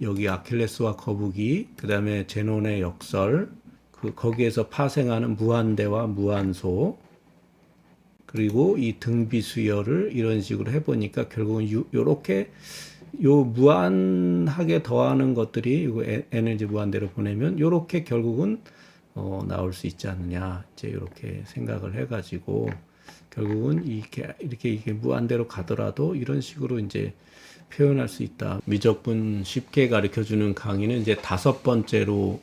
여기 아킬레스와 거북이, 그 다음에 제논의 역설, 거기에서 파생하는 무한대와 무한소, 그리고 이 등비수열을 이런 식으로 해보니까 결국은 요렇게 요 무한하게 더하는 것들이 이거 에너지 무한대로 보내면 요렇게 결국은 나올 수 있지 않느냐, 이제 이렇게 생각을 해가지고 결국은 이렇게 이게 무한대로 가더라도 이런 식으로 이제 표현할 수 있다. 미적분 쉽게 가르쳐주는 강의는 이제 5번째로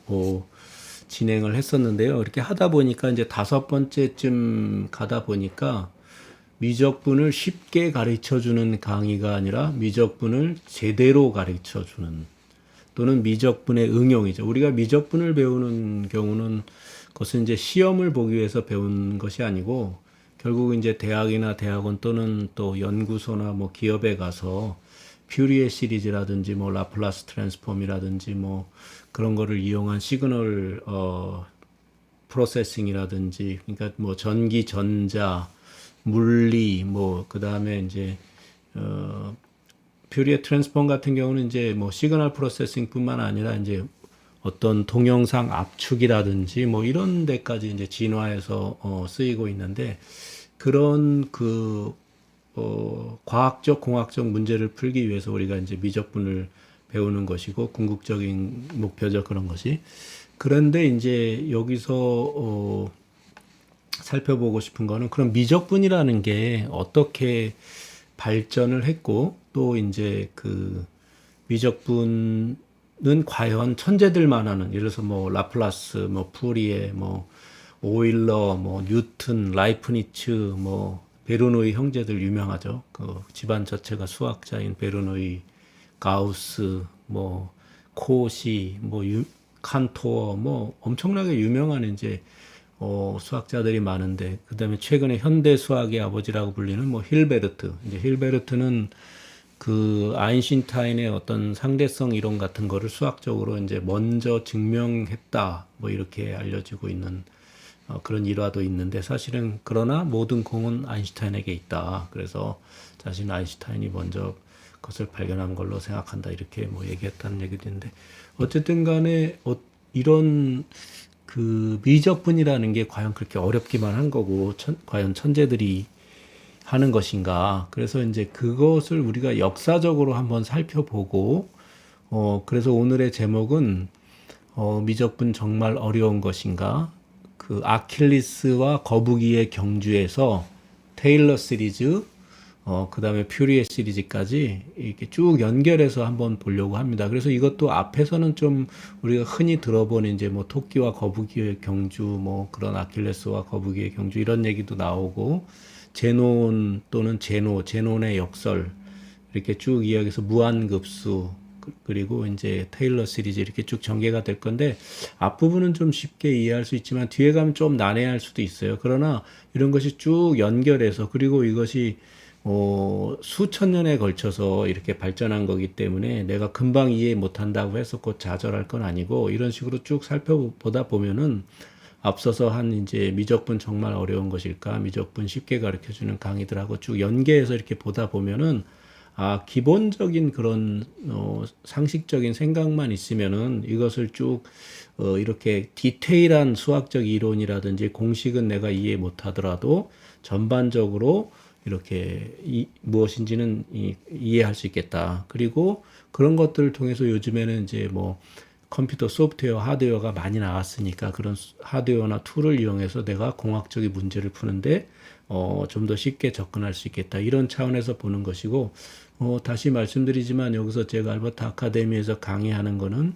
진행을 했었는데요. 이렇게 하다 보니까 이제 5번째쯤 가다 보니까 미적분을 쉽게 가르쳐주는 강의가 아니라 미적분을 제대로 가르쳐주는, 또는 미적분의 응용이죠. 우리가 미적분을 배우는 경우는 그것은 이제 시험을 보기 위해서 배운 것이 아니고 결국 이제 대학이나 대학원 또는 또 연구소나 뭐 기업에 가서 퓨리에 시리즈라든지 뭐 라플라스 트랜스폼이라든지 뭐 그런 거를 이용한 시그널 프로세싱이라든지, 그러니까 뭐 전기, 전자, 물리, 뭐 그다음에 이제 퓨리에 트랜스폼 같은 경우는 이제 뭐 시그널 프로세싱뿐만 아니라 이제 어떤 동영상 압축이라든지 뭐 이런 데까지 이제 진화해서 쓰이고 있는데, 그런 과학적 공학적 문제를 풀기 위해서 우리가 이제 미적분을 배우는 것이고 궁극적인 목표죠, 그런 것이. 그런데 이제 여기서 살펴보고 싶은 거는 그런 미적분이라는 게 어떻게 발전을 했고, 또 이제 그 미적분은 과연 천재들만 하는, 예를 들어서 뭐 라플라스, 뭐 푸리에, 뭐 오일러, 뭐 뉴턴, 라이프니츠, 뭐 베르노이 형제들 유명하죠. 그 집안 자체가 수학자인 베르노이, 가우스, 뭐 코시, 뭐 칸토어, 뭐 엄청나게 유명한 이제 수학자들이 많은데, 그다음에 최근에 현대 수학의 아버지라고 불리는 뭐 힐베르트. 이제 힐베르트는 그 아인슈타인의 어떤 상대성 이론 같은 거를 수학적으로 이제 먼저 증명했다, 뭐 이렇게 알려지고 있는 그런 일화도 있는데, 사실은 그러나 모든 공은 아인슈타인에게 있다. 그래서 자신은 아인슈타인이 먼저 그것을 발견한 걸로 생각한다, 이렇게 뭐 얘기했다는 얘기도 있는데, 어쨌든 간에 이런 그 미적분이라는 게 과연 그렇게 어렵기만 한 거고 과연 천재들이 하는 것인가. 그래서 이제 그것을 우리가 역사적으로 한번 살펴보고 그래서 오늘의 제목은 미적분 정말 어려운 것인가, 그 아킬리스와 거북이의 경주에서 테일러 시리즈, 그 다음에 퓨리에 시리즈까지 이렇게 쭉 연결해서 한번 보려고 합니다. 그래서 이것도 앞에서는 좀 우리가 흔히 들어보는 이제 뭐 토끼와 거북이의 경주, 뭐 그런 아킬레스와 거북이의 경주 이런 얘기도 나오고, 제논 또는 제논의 역설 이렇게 쭉 이야기해서 무한급수, 그리고 이제 테일러 시리즈 이렇게 쭉 전개가 될 건데, 앞부분은 좀 쉽게 이해할 수 있지만 뒤에 가면 좀 난해할 수도 있어요. 그러나 이런 것이 쭉 연결해서, 그리고 이것이 수천 년에 걸쳐서 이렇게 발전한 거기 때문에 내가 금방 이해 못한다고 해서 곧 좌절할 건 아니고, 이런 식으로 쭉 살펴보다 보면은 앞서서 한 이제 미적분 정말 어려운 것일까, 미적분 쉽게 가르쳐주는 강의들하고 쭉 연계해서 이렇게 보다 보면은 기본적인 그런 상식적인 생각만 있으면은 이것을 쭉 이렇게 디테일한 수학적 이론이라든지 공식은 내가 이해 못하더라도 전반적으로 이렇게 무엇인지는 이해할 수 있겠다. 그리고 그런 것들을 통해서 요즘에는 이제 뭐 컴퓨터 소프트웨어, 하드웨어가 많이 나왔으니까 그런 하드웨어나 툴을 이용해서 내가 공학적인 문제를 푸는데 좀 더 쉽게 접근할 수 있겠다, 이런 차원에서 보는 것이고, 다시 말씀드리지만 여기서 제가 알버트 아카데미에서 강의하는 거는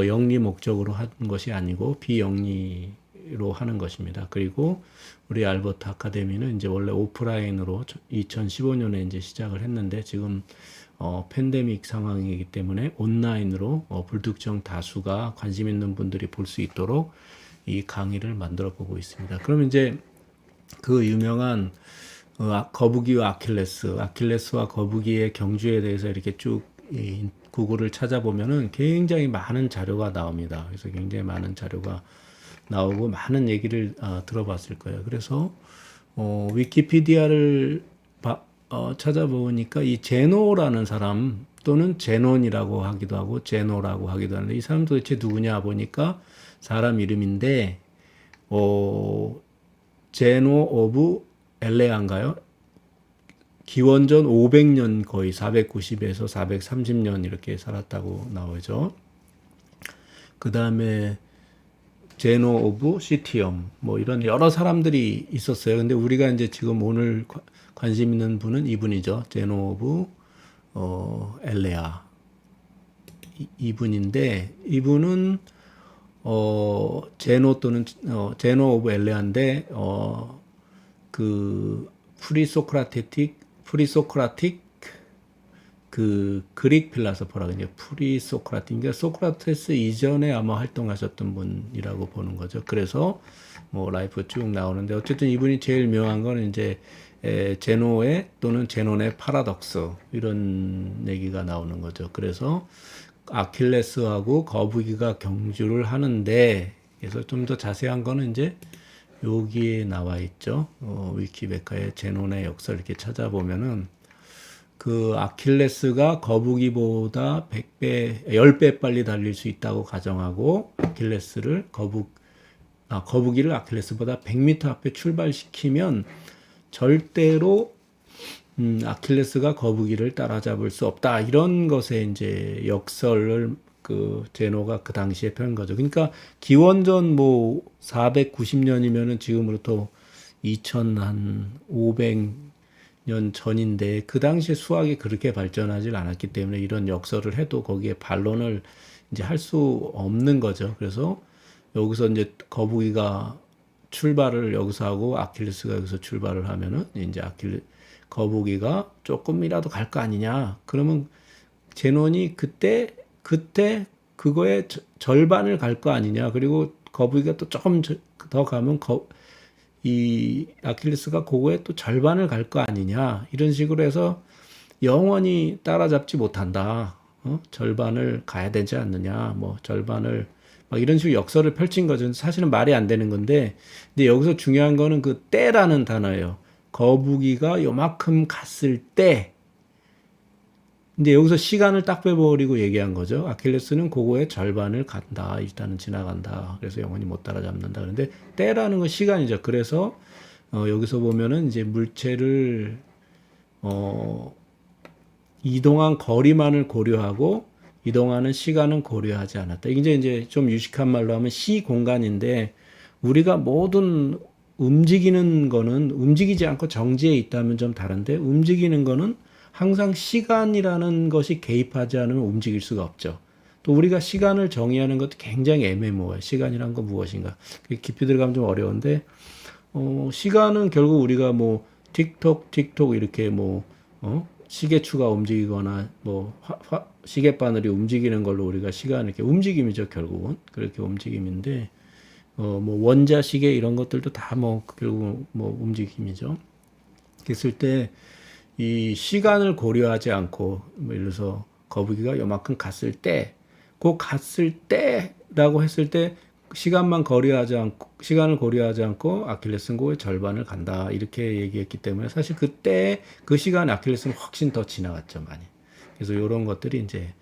영리 목적으로 하는 것이 아니고 비영리로 하는 것입니다. 그리고 우리 알버트 아카데미는 이제 원래 오프라인으로 2015년에 이제 시작을 했는데, 지금 팬데믹 상황이기 때문에 온라인으로 불특정 다수가 관심 있는 분들이 볼 수 있도록 이 강의를 만들어 보고 있습니다. 그럼 이제 그 유명한 거북이와 아킬레스와 거북이의 경주에 대해서 이렇게 쭉 구글을 찾아보면은 굉장히 많은 자료가 나옵니다. 그래서 굉장히 많은 자료가 나오고 많은 얘기를 들어봤을 거예요. 그래서 위키피디아를 찾아보니까 이 제노라는 사람, 또는 제논이라고 하기도 하고 제노라고 하기도 하는데 이 사람 도대체 누구냐 보니까 사람 이름인데 제노 오브 엘레아인가요? 기원전 500년 거의 490에서 430년 이렇게 살았다고 나오죠. 그 다음에 제노 오브 시티엄 뭐 이런 여러 사람들이 있었어요. 근데 우리가 이제 지금 오늘 관심 있는 분은 이분이죠. 제노 오브 엘레아 이분인데 이분은 제노 또는 제노 오브 엘레아인데 그 프리소크라틱 그 그릭 필라소퍼라고 이제 프리소크라틱 그러니까 소크라테스 이전에 아마 활동하셨던 분이라고 보는 거죠. 그래서 뭐 라이프 쭉 나오는데 어쨌든 이분이 제일 유명한 거는 이제 제노의 또는 제논의 파라독스 이런 얘기가 나오는 거죠. 그래서 아킬레스하고 거북이가 경주를 하는데 그래서 좀 더 자세한 거는 이제 여기에 나와 있죠. 위키백과의 제논의 역사를 이렇게 찾아보면은 그 아킬레스가 거북이보다 100배, 10배 빨리 달릴 수 있다고 가정하고 거북이를 아킬레스보다 100m 앞에 출발시키면 절대로 아킬레스가 거북이를 따라잡을 수 없다. 이런 것에 이제 역설을 그 제노가 그 당시에 편 거죠. 그러니까 기원전 뭐 490년이면은 지금으로부터 2500년 전인데 그 당시에 수학이 그렇게 발전하지 않았기 때문에 이런 역설을 해도 거기에 반론을 이제 할 수 없는 거죠. 그래서 여기서 이제 거북이가 출발을 여기서 하고 아킬레스가 여기서 출발을 하면은 이제 거북이가 조금이라도 갈 거 아니냐. 그러면 제논이 그때 그거의 절반을 갈 거 아니냐. 그리고 거북이가 또 조금 더 가면 이 아킬레스가 그거에 또 절반을 갈 거 아니냐. 이런 식으로 해서 영원히 따라잡지 못한다. 절반을 가야 되지 않느냐. 뭐 절반을 막 이런 식으로 역설을 펼친 거죠. 사실은 말이 안 되는 건데, 근데 여기서 중요한 거는 그 때라는 단어예요. 거북이가 요만큼 갔을 때, 근데 여기서 시간을 딱 빼버리고 얘기한 거죠. 아킬레스는 그거의 절반을 간다. 일단은 지나간다. 그래서 영원히 못 따라잡는다. 그런데 때라는 건 시간이죠. 그래서 여기서 보면은 이제 물체를 이동한 거리만을 고려하고 이동하는 시간은 고려하지 않았다. 이제 좀 유식한 말로 하면 시공간인데 우리가 모든 움직이는 거는 움직이지 않고 정지해 있다면 좀 다른데 움직이는 거는 항상 시간이라는 것이 개입하지 않으면 움직일 수가 없죠. 또 우리가 시간을 정의하는 것도 굉장히 애매모호해요. 시간이란 건 무엇인가. 깊이 들어가면 좀 어려운데 시간은 결국 우리가 뭐 틱톡 이렇게 시계추가 움직이거나 시계바늘이 움직이는 걸로 우리가 시간을 이렇게 움직임이죠. 결국은 그렇게 움직임인데 원자 시계 이런 것들도 다 결국 움직임이죠. 그랬을 때 이 시간을 고려하지 않고 예를 들어서 거북이가 요만큼 갔을 때, 그 갔을 때라고 했을 때 시간을 고려하지 않고 아킬레스는 그의 절반을 간다 이렇게 얘기했기 때문에 사실 그때 그 시간 아킬레스는 훨씬 더 지나갔죠 많이. 그래서 이런 것들이 이제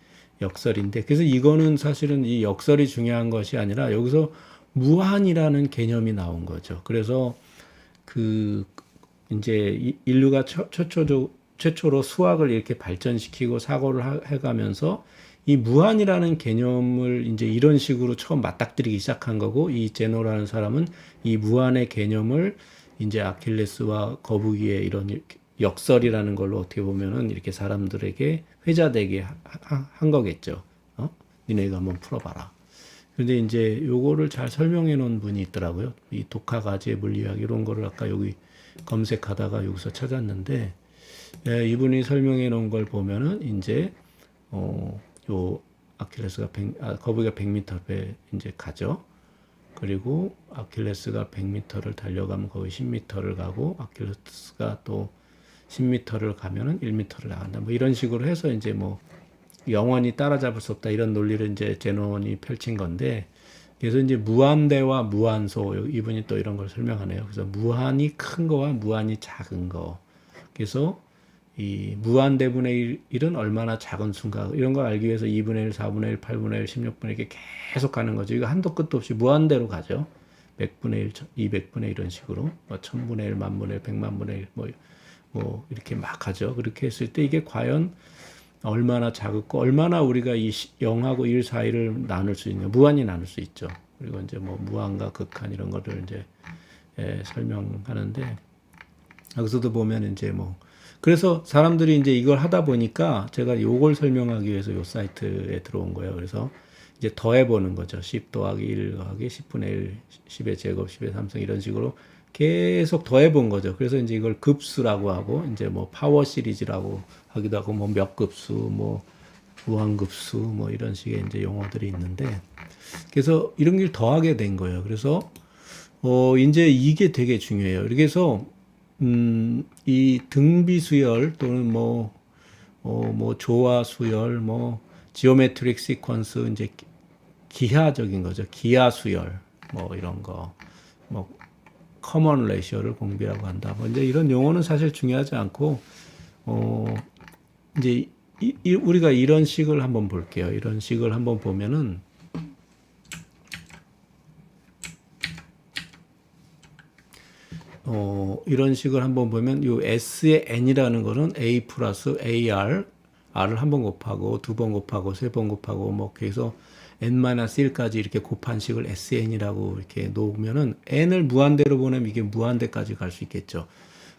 역설인데 그래서 이거는 사실은 이 역설이 중요한 것이 아니라 여기서 무한이라는 개념이 나온 거죠. 그래서 이제 인류가 최초로 수학을 이렇게 발전시키고 사고를 해가면서 이 무한이라는 개념을 이제 이런 식으로 처음 맞닥뜨리기 시작한 거고 이 제노라는 사람은 이 무한의 개념을 이제 아킬레스와 거북이의 이런 역설이라는 걸로 어떻게 보면은 이렇게 사람들에게 회자되게 한 거겠죠. 니네가 한번 풀어봐라. 근데 이제 요거를 잘 설명해 놓은 분이 있더라고요. 이 독학아지의 물리학 이런 거를 아까 여기 검색하다가 여기서 찾았는데 이분이 설명해 놓은 걸 보면은 이제 요 아킬레스가 거북이가 100m에 이제 가죠. 그리고 아킬레스가 100m를 달려가면 거의 10m를 가고 아킬레스가 또 10m를 가면은 1m를 나간다. 뭐 이런 식으로 해서 이제 영원히 따라잡을 수 없다 이런 논리를 이제 제논이 펼친 건데 그래서 이제 무한대와 무한소 이분이 또 이런 걸 설명하네요. 그래서 무한이 큰 거와 무한이 작은 거. 그래서 이 무한대분의 1은 얼마나 작은 수인가 이런 걸 알기 위해서 2분의 1, 4분의 1, 8분의 1, 16분의 1 이렇게 계속 가는 거죠. 이거 한도 끝도 없이 무한대로 가죠. 100분의 1, 200분의 1 이런 식으로 뭐 1000분의 1, 만분의 1, 100만분의 1 뭐 이렇게 막 가죠. 그렇게 했을 때 이게 과연 얼마나 작고 얼마나 우리가 이 0하고 1 사이를 나눌 수 있냐. 무한히 나눌 수 있죠. 그리고 이제 뭐 무한과 극한 이런 거를 이제 설명하는데 여기서도 보면 이제 뭐 그래서 사람들이 이제 이걸 하다 보니까 제가 요걸 설명하기 위해서 요 사이트에 들어온 거예요. 그래서 이제 더해 보는 거죠. 10 더하기 1 더하기 10분의 1, 10의 제곱, 10의 3승 이런 식으로 계속 더해 본 거죠. 그래서 이제 이걸 급수라고 하고 이제 뭐 파워 시리즈라고 하기도 하고 뭐 몇 급수, 뭐 무한급수 뭐 이런 식의 이제 용어들이 있는데 그래서 이런 걸 더하게 된 거예요. 그래서 이제 이게 되게 중요해요. 그래서 이 등비수열 또는 뭐 조화수열, 뭐 지오메트릭 시퀀스 이제 기하적인 거죠. 기하수열 뭐 이런 거, 뭐 커먼 레이셔를 공비라고 한다. 뭐 이제 이런 용어는 사실 중요하지 않고 이제 우리가 이런 식을 한번 볼게요. 이런 식을 한번 보면은 이런 식을 한번 보면 요 S의 N이라는 거는 A 플러스 AR, R을 한 번 곱하고 두 번 곱하고 세 번 곱하고 뭐 그래서 N-1까지 이렇게 곱한 식을 SN이라고 이렇게 놓으면은 N을 무한대로 보내면 이게 무한대까지 갈 수 있겠죠.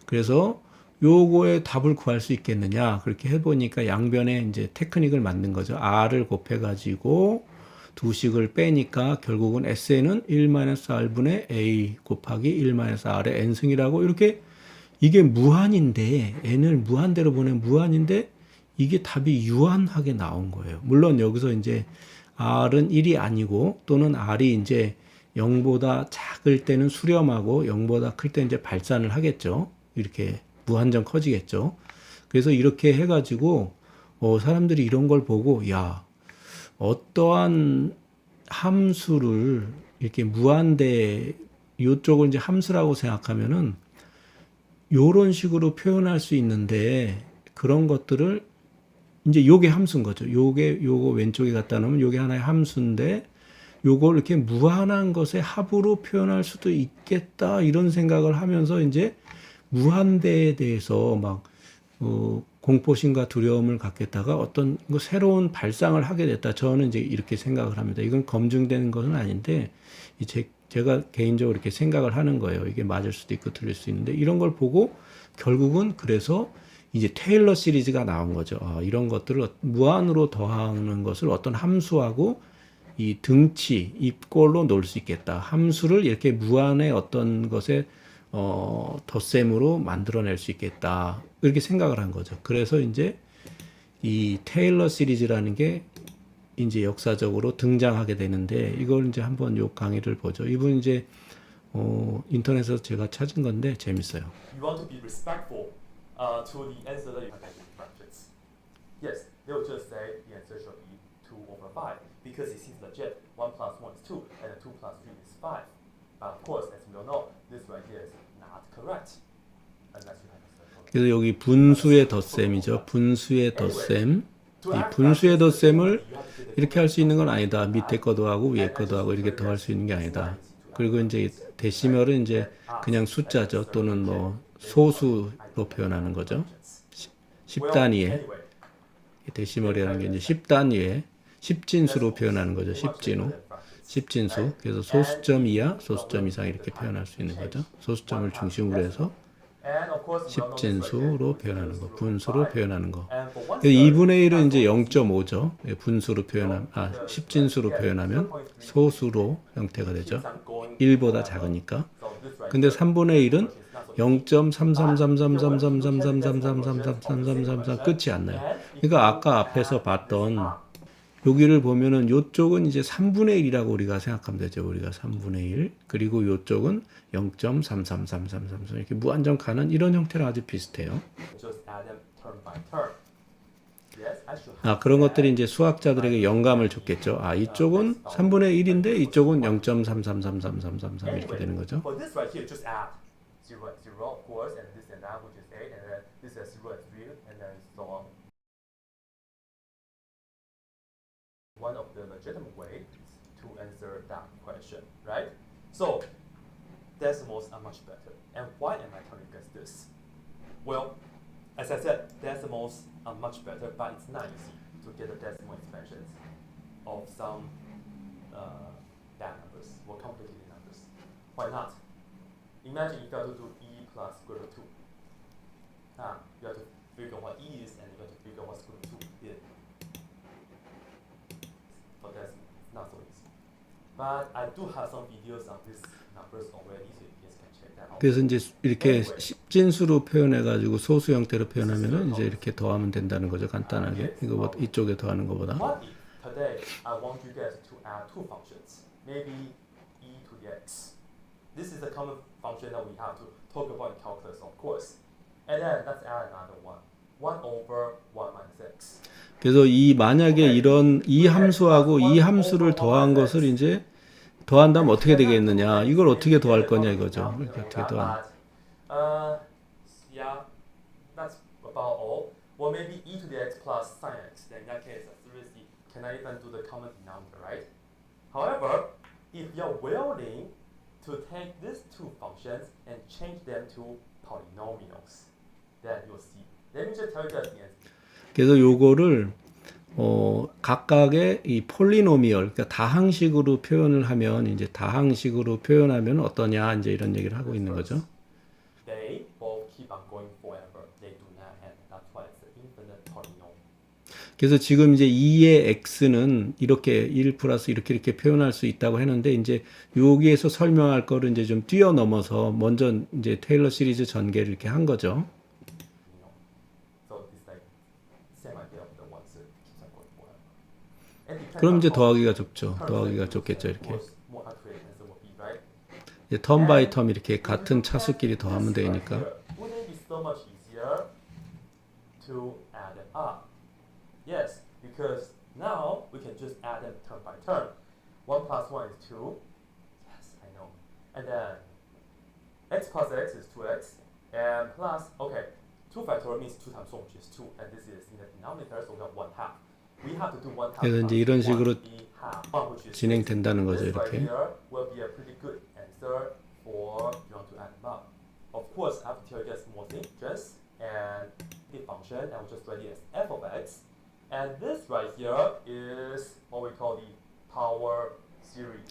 그래서 요거의 답을 구할 수 있겠느냐 그렇게 해보니까 양변에 이제 테크닉을 만든 거죠. R을 곱해가지고 두 식을 빼니까 결국은 SN은 1-R분의 A 곱하기 1-R의 N승이라고 이렇게 이게 무한인데 N을 무한대로 보내면 무한인데 이게 답이 유한하게 나온 거예요. 물론 여기서 이제 R은 1이 아니고 또는 R이 이제 0보다 작을 때는 수렴하고 0보다 클 때 이제 발산을 하겠죠. 이렇게 무한정 커지겠죠. 그래서 이렇게 해가지고 사람들이 이런 걸 보고 야 어떠한 함수를 이렇게 무한대 이쪽을 이제 함수라고 생각하면은 요런 식으로 표현할 수 있는데 그런 것들을 이제 요게 함수인 거죠. 요거 왼쪽에 갖다 놓으면 요게 하나의 함수인데 요걸 이렇게 무한한 것의 합으로 표현할 수도 있겠다 이런 생각을 하면서 이제 무한대에 대해서 막 공포심과 두려움을 갖겠다가 어떤 새로운 발상을 하게 됐다. 저는 이제 이렇게 생각을 합니다. 이건 검증되는 것은 아닌데 제가 개인적으로 이렇게 생각을 하는 거예요. 이게 맞을 수도 있고 틀릴 수 있는데 이런 걸 보고 결국은 그래서 이제 테일러 시리즈가 나온 거죠. 이런 것들을 무한으로 더하는 것을 어떤 함수하고 이 등치, 입꼴로 놓을 수 있겠다. 함수를 이렇게 무한의 어떤 것에 덧셈으로 만들어낼 수 있겠다. 이렇게 생각을 한 거죠. 그래서 이제 이 테일러 시리즈라는 게 이제 역사적으로 등장하게 되는데 이걸 이제 한번 요 강의를 보죠. 이분 이제 인터넷에서 제가 찾은 건데 재밌어요. You want to be respectful to the answer that you have in practice. Yes, they will just say the answer should be 2/5 because it seems legit. 1 plus 1 is 2 and 2 plus 3 is 5. Of course, as we all know, this right here is not correct. Unless you have a circle. 그래서 여기 분수의 덧셈이죠. 분수의 덧셈. 이 분수의 덧셈을 이렇게 할 수 있는 건 아니다. 밑에 거도 하고 위에 거도 하고 이렇게 더할 수 있는 게 아니다. 그리고 이제 데시멀은 이제 그냥 숫자죠. 또는 뭐 소수로 표현하는 거죠. 10단위에 데시멀이라는 게 이제 10단위에 10진수로 표현하는 거죠. 10진수. 10진수. 그래서 소수점 이하, 소수점 이상 이렇게 표현할 수 있는 거죠. 소수점을 중심으로 해서 10진수로 표현하는 거, 분수로 표현하는 거. 2분의 1은 이제 0.5죠. 분수로 10진수로 표현하면 소수로 형태가 되죠. 1보다 작으니까. 근데 3분의 1은 0.33333333333333 끝이 안 나요. 그러니까 아까 앞에서 봤던 여기를 보면은 요쪽은 이제 3분의 1이라고 우리가 생각하면 되죠. 우리가 3분의 1. 그리고 요쪽은 0.333333 이렇게 무한정 가는 이런 형태랑 아주 비슷해요. 그런 것들이 이제 수학자들에게 영감을 줬겠죠. 이쪽은 3분의 1인데 이쪽은 0.333333 이렇게 되는 거죠. so on. One of the legitimate ways to answer that question, right? So decimals are much better. And why am I telling you guys this? Well, as I said, decimals are much better, but it's not easy to get the decimal expansions of some bad numbers or complicated numbers. Why not? Imagine if you have to do e plus square root 2. You have to figure what e is and you have to figure what square root 2 is. For decimal, it's not so easy. But I do have some videos on these numbers already, so you guys can check that out. 그래서 이제 이렇게 십진수로 표현해가지고 소수 형태로 표현하면은 이제 이렇게 더하면 된다는 거죠. 간단하게 이거 뭐 이쪽에 더하는 것보다. What if today I want you guys to add two functions, maybe e to the x. This is a common function that we have to talk about in calculus, of course. And then let's add another one. 1 over 1 minus x. 그래서 만약에 이런 이 함수하고 이 함수를 더한 것을 이제 더한다면 어떻게 되겠느냐? 이걸 어떻게 더할 거냐 이거죠. 이렇게 어떻게 더한? Yeah, that's about all. Well, maybe e to the x plus sine x. Then in that case, seriously, can I even do the common denominator, right? However, if you're willing to take these two functions and change them to polynomials, then you'll see. Let me just tell you guys the answer. 그래서 요거를 각각의 이 폴리노미얼, 그러니까 다항식으로 표현을 하면 이제 다항식으로 표현하면 어떠냐 이제 이런 얘기를 하고 있는 거죠. They both keep on going forever. They do not end. That's why it's an infinite polynomial. 그래서 지금 이제 2의 x는 이렇게 1 플러스 이렇게 표현할 수 있다고 했는데 이제 여기에서 설명할 거를 이제 좀 뛰어넘어서 먼저 이제 테일러 시리즈 전개를 이렇게 한 거죠. So it's like same idea of the ones that keeps on going forever. And depends 그럼 on 이제 how 더하기가 좋죠. perfect 더하기가 it is, 좋겠죠 of 이렇게. course, more accurate answer will be, right? 이제 텀 바이 텀 이렇게 같은 차수끼리 더하면 되니까. Wouldn't it be so much easier to add them up? Yes, because now we can just add them term by term. 1 plus 1 is 2. Yes, I know. And then x plus x is 2x. And plus, okay, 2 factorial means 2 times 1, which is 2. And this is in the denominator, so we have 1 half. We have to do 1 half. 그래서 이제 이런 식으로 진행된다는 거죠, This right 이렇게. here will be a pretty good answer for you want to add them up. Of course, I have to tell you guys more things, just and the function, and we'll just write it as f of x. And this right here is what we call the power series.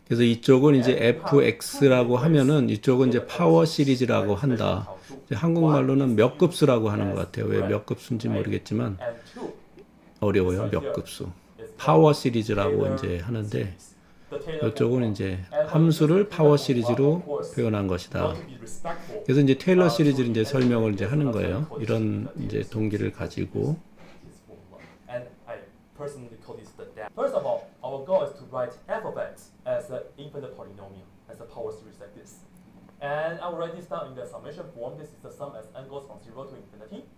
그래서 이쪽은 이제 fx라고 하면은 이쪽은 이제 파워 시리즈라고 한다. 이제 한국말로는 몇 급수라고 하는 것 같아요. 왜 몇 급수인지 모르겠지만 And 2 어려워요. 몇 급수. 파워 시리즈라고 이제 하는데 이쪽은 이제 함수를 파워 시리즈로 표현한 것이다. 그래서 이제 테일러 시리즈를 이제 설명을 이제 하는 거예요. 이런 이제 동기를 가지고. And I personally call this the depth. First of all, our goal is to write f of x as an infinite polynomial, as a power series like this. And I will write this down in the summation form. This is the sum as n goes from 0 to infinity.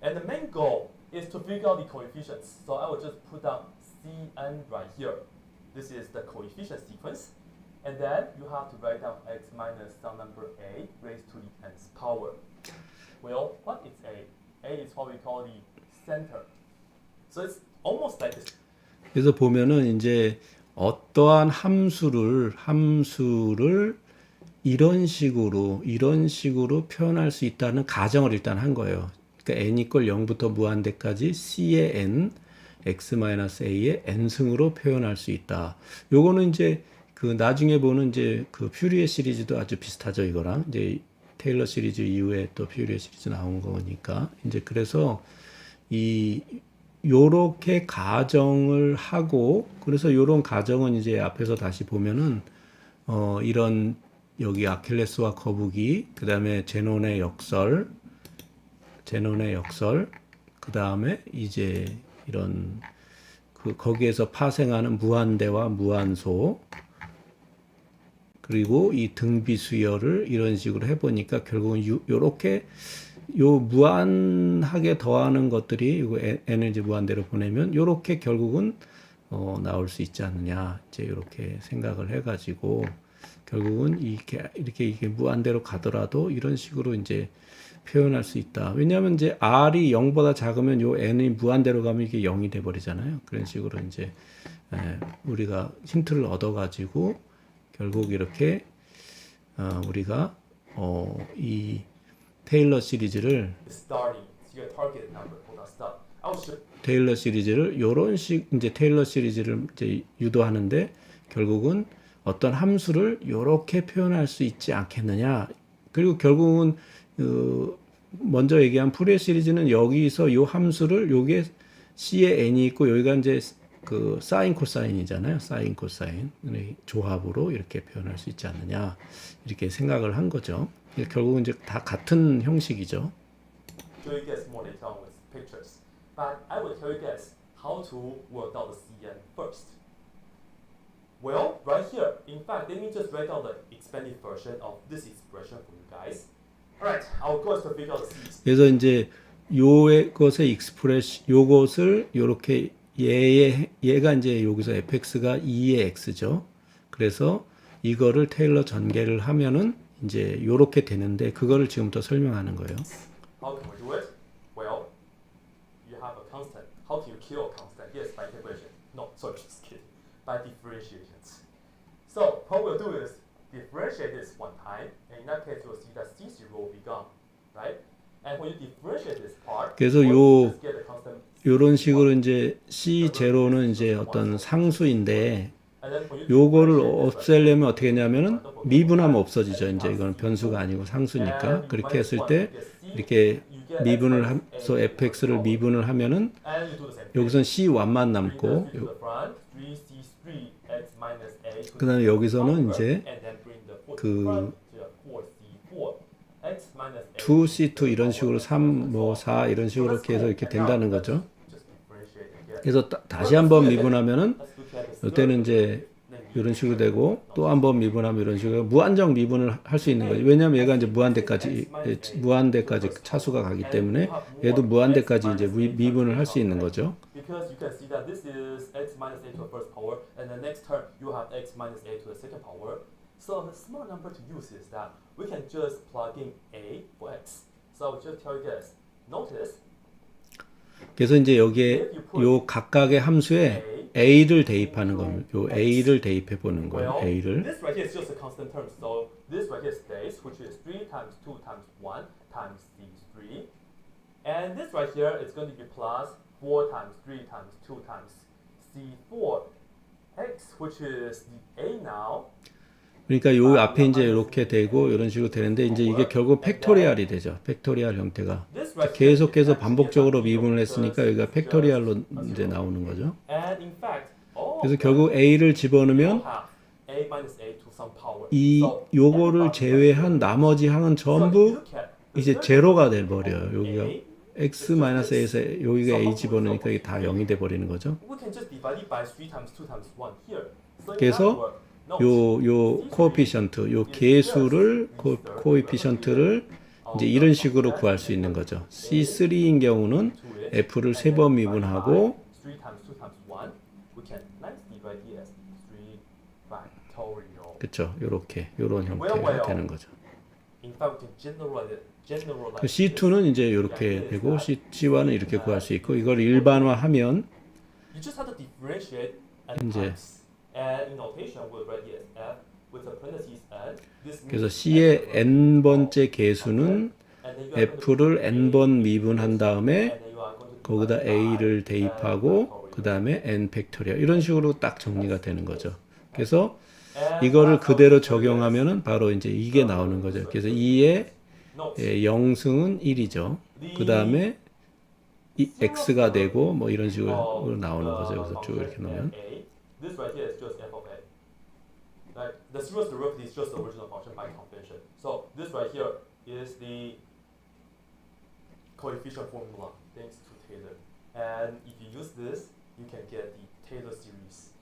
And the main goal is to figure out the coefficients. So I will just put down Cn right here. This is the coefficient sequence. And then you have to write down x minus some number a raised to the nth power. Well, what is a? A is what we call the center. So it's almost like this. 그래서 보면은 이제 어떠한 함수를 이런 식으로 표현할 수 있다는 가정을 일단 한 거예요. 그러니까 n 이퀄 0부터 무한대까지 c의 n x-a의 n승으로 표현할 수 있다. 요거는 이제 그 나중에 보는 이제 그 퓨리에 시리즈도 아주 비슷하죠, 이거랑. 이제 테일러 시리즈 이후에 또 퓨리에 시리즈 나온 거니까. 이제 그래서 요렇게 가정을 하고, 그래서 요런 가정은 이제 앞에서 다시 보면은 이런 여기 아킬레스와 거북이, 그 다음에 제논의 역설, 그 다음에 이제 이런 거기에서 파생하는 무한대와 무한소, 그리고 이 등비수열을 이런 식으로 해보니까 결국은 요렇게 요 무한하게 더하는 것들이 이거 n을 이제 무한대로 보내면 요렇게 결국은 나올 수 있지 않느냐, 이제 이렇게 생각을 해가지고 결국은 이게 무한대로 가더라도 이런 식으로 이제 표현할 수 있다. 왜냐하면 이제 r이 0보다 작으면 요 n이 무한대로 가면 이게 0이 돼 버리잖아요. 그런 식으로 이제 우리가 힌트를 얻어 가지고 결국 이렇게 우리가 이 테일러 시리즈를 starting your target number 보다 start. I will show 테일러 시리즈를 요런 식 이제 테일러 시리즈를 이제 유도하는데 결국은 어떤 함수를 요렇게 표현할 수 있지 않겠느냐. 그리고 결국은 먼저 얘기한 푸리에 시리즈는 여기서 요 함수를 요게 C에 n이 있고 여기가 이제 그 사인 코사인이잖아요. 사인 코사인 조합으로 이렇게 표현할 수 있지 않느냐. 이렇게 생각을 한 거죠. 결국은 이제 다 같은 형식이죠. you guys more later on with pictures. But I will tell you guys how to work out the CN first. Well, right here, in fact, let me just write down the expanded version of this expression for you guys. Alright, I'll go to figure out the C's. 그래서 이제 요의 것의 익스프레시 요것을 요렇게 얘가 이제 여기서 fx가 2의 x죠. 그래서 이거를 테일러 전개를 하면은 이제 요렇게 되는데 그거를 지금부터 설명하는 거예요. How can we do it? Well, you have a constant. How can you kill a constant? Yes, by integration. No, sorry, just kidding. By differentiations. So what we'll do is differentiate this one time, and in that case you'll see that C0 will be gone, right? And when you differentiate this part, 그래서 you just get a constant. 요런 식으로 이제 C0는 이제 어떤 상수인데 And then when you 요거를 differentiate this, 없애려면 어떻게 했냐면은 미분하면 없어지죠. 이제 이건 변수가 아니고 상수니까 그렇게 했을 때 이렇게 미분을 해서 fx를 미분을 하면은 and you do the same. 여기선 C1만 남고 그다음에 여기서는 이제 그 2C2 이런 식으로 3, 뭐 4 이런 식으로 이렇게 해서 이렇게 된다는 거죠. 그래서 다시 한번 미분하면은 이때는 이제 이런 식으로 되고 또 한번 미분하면 이런 식으로 무한정 미분을 할 수 있는 거죠. 왜냐하면 얘가 이제 무한대까지 차수가 가기 때문에 얘도 무한대까지 이제 미분을 할 수 있는 거죠. Because you can see that this is x minus a to the first power, and the next term you have x minus a to the second power. So the smart number to use is that we can just plug in a for x. So I will just tell you guys, notice 그래서 이제 여기에 요 각각의 함수에 a를 대입하는 겁니다. 요 a를 대입해 보는 거예요. well, a를. this right here is just a constant term. So this right here stays, which is 3 times 2 times 1 times c3. And this right here is going to be plus 4 times 3 times 2 times c4. x, which is the a now. 그러니까 요 앞에 이제 이렇게 되고 이런 식으로 되는데 이제 이게 결국 팩토리얼이 되죠. 팩토리얼 형태가 계속해서 반복적으로 미분을 했으니까 여기가 팩토리얼로 이제 나오는 거죠. And in fact, 그래서 결국 a를 집어넣으면 a minus a to some power. 이 요거를 제외한 나머지 항은 전부 이제 제로가 돼 버려요. 여기가 x-a에서 여기가 a 집어넣으니까 이게 다 0이 돼 버리는 거죠. We can just divide it by 3 times 2 times 1 here. So in 그래서 other words, 요 코에피션트, 요 계수를 코에피션트를 이제 이런 식으로 구할 수 있는 거죠. C3인 경우는 f를 3번 미분하고 3 times 2 times 1, we can nicely write it as 3 factorial. 그렇죠. 요런 형태가 되는 거죠. In fact, we can generalize 그 C2는 이제 이렇게 되고 C1은 이렇게 구할 수 있고 이걸 일반화하면 You just have to differentiate and 이제 times. And in notation, we'll write it as f with the parentheses n. This 그래서 means C의 n번째 계수는 and then you are going to f를 n번 미분한 다음에 and then you are going to 거기다 a를 대입하고 그 다음에 n 팩토리얼 이런 식으로 딱 정리가 되는 거죠. 그래서 이거를 그대로 적용하면은 바로 이제 이게 나오는 거죠. 그래서 2의 0승은 1이죠. 그 다음에 이 x가 되고 뭐 이런 식으로 나오는 거죠. 여기서 쭉 이렇게 놓으면. This right here is just f of a. Right? The zeroth derivative is just the original function by convention. So this right here is the coefficient formula thanks to Taylor. And if you use this, you can get the Taylor series.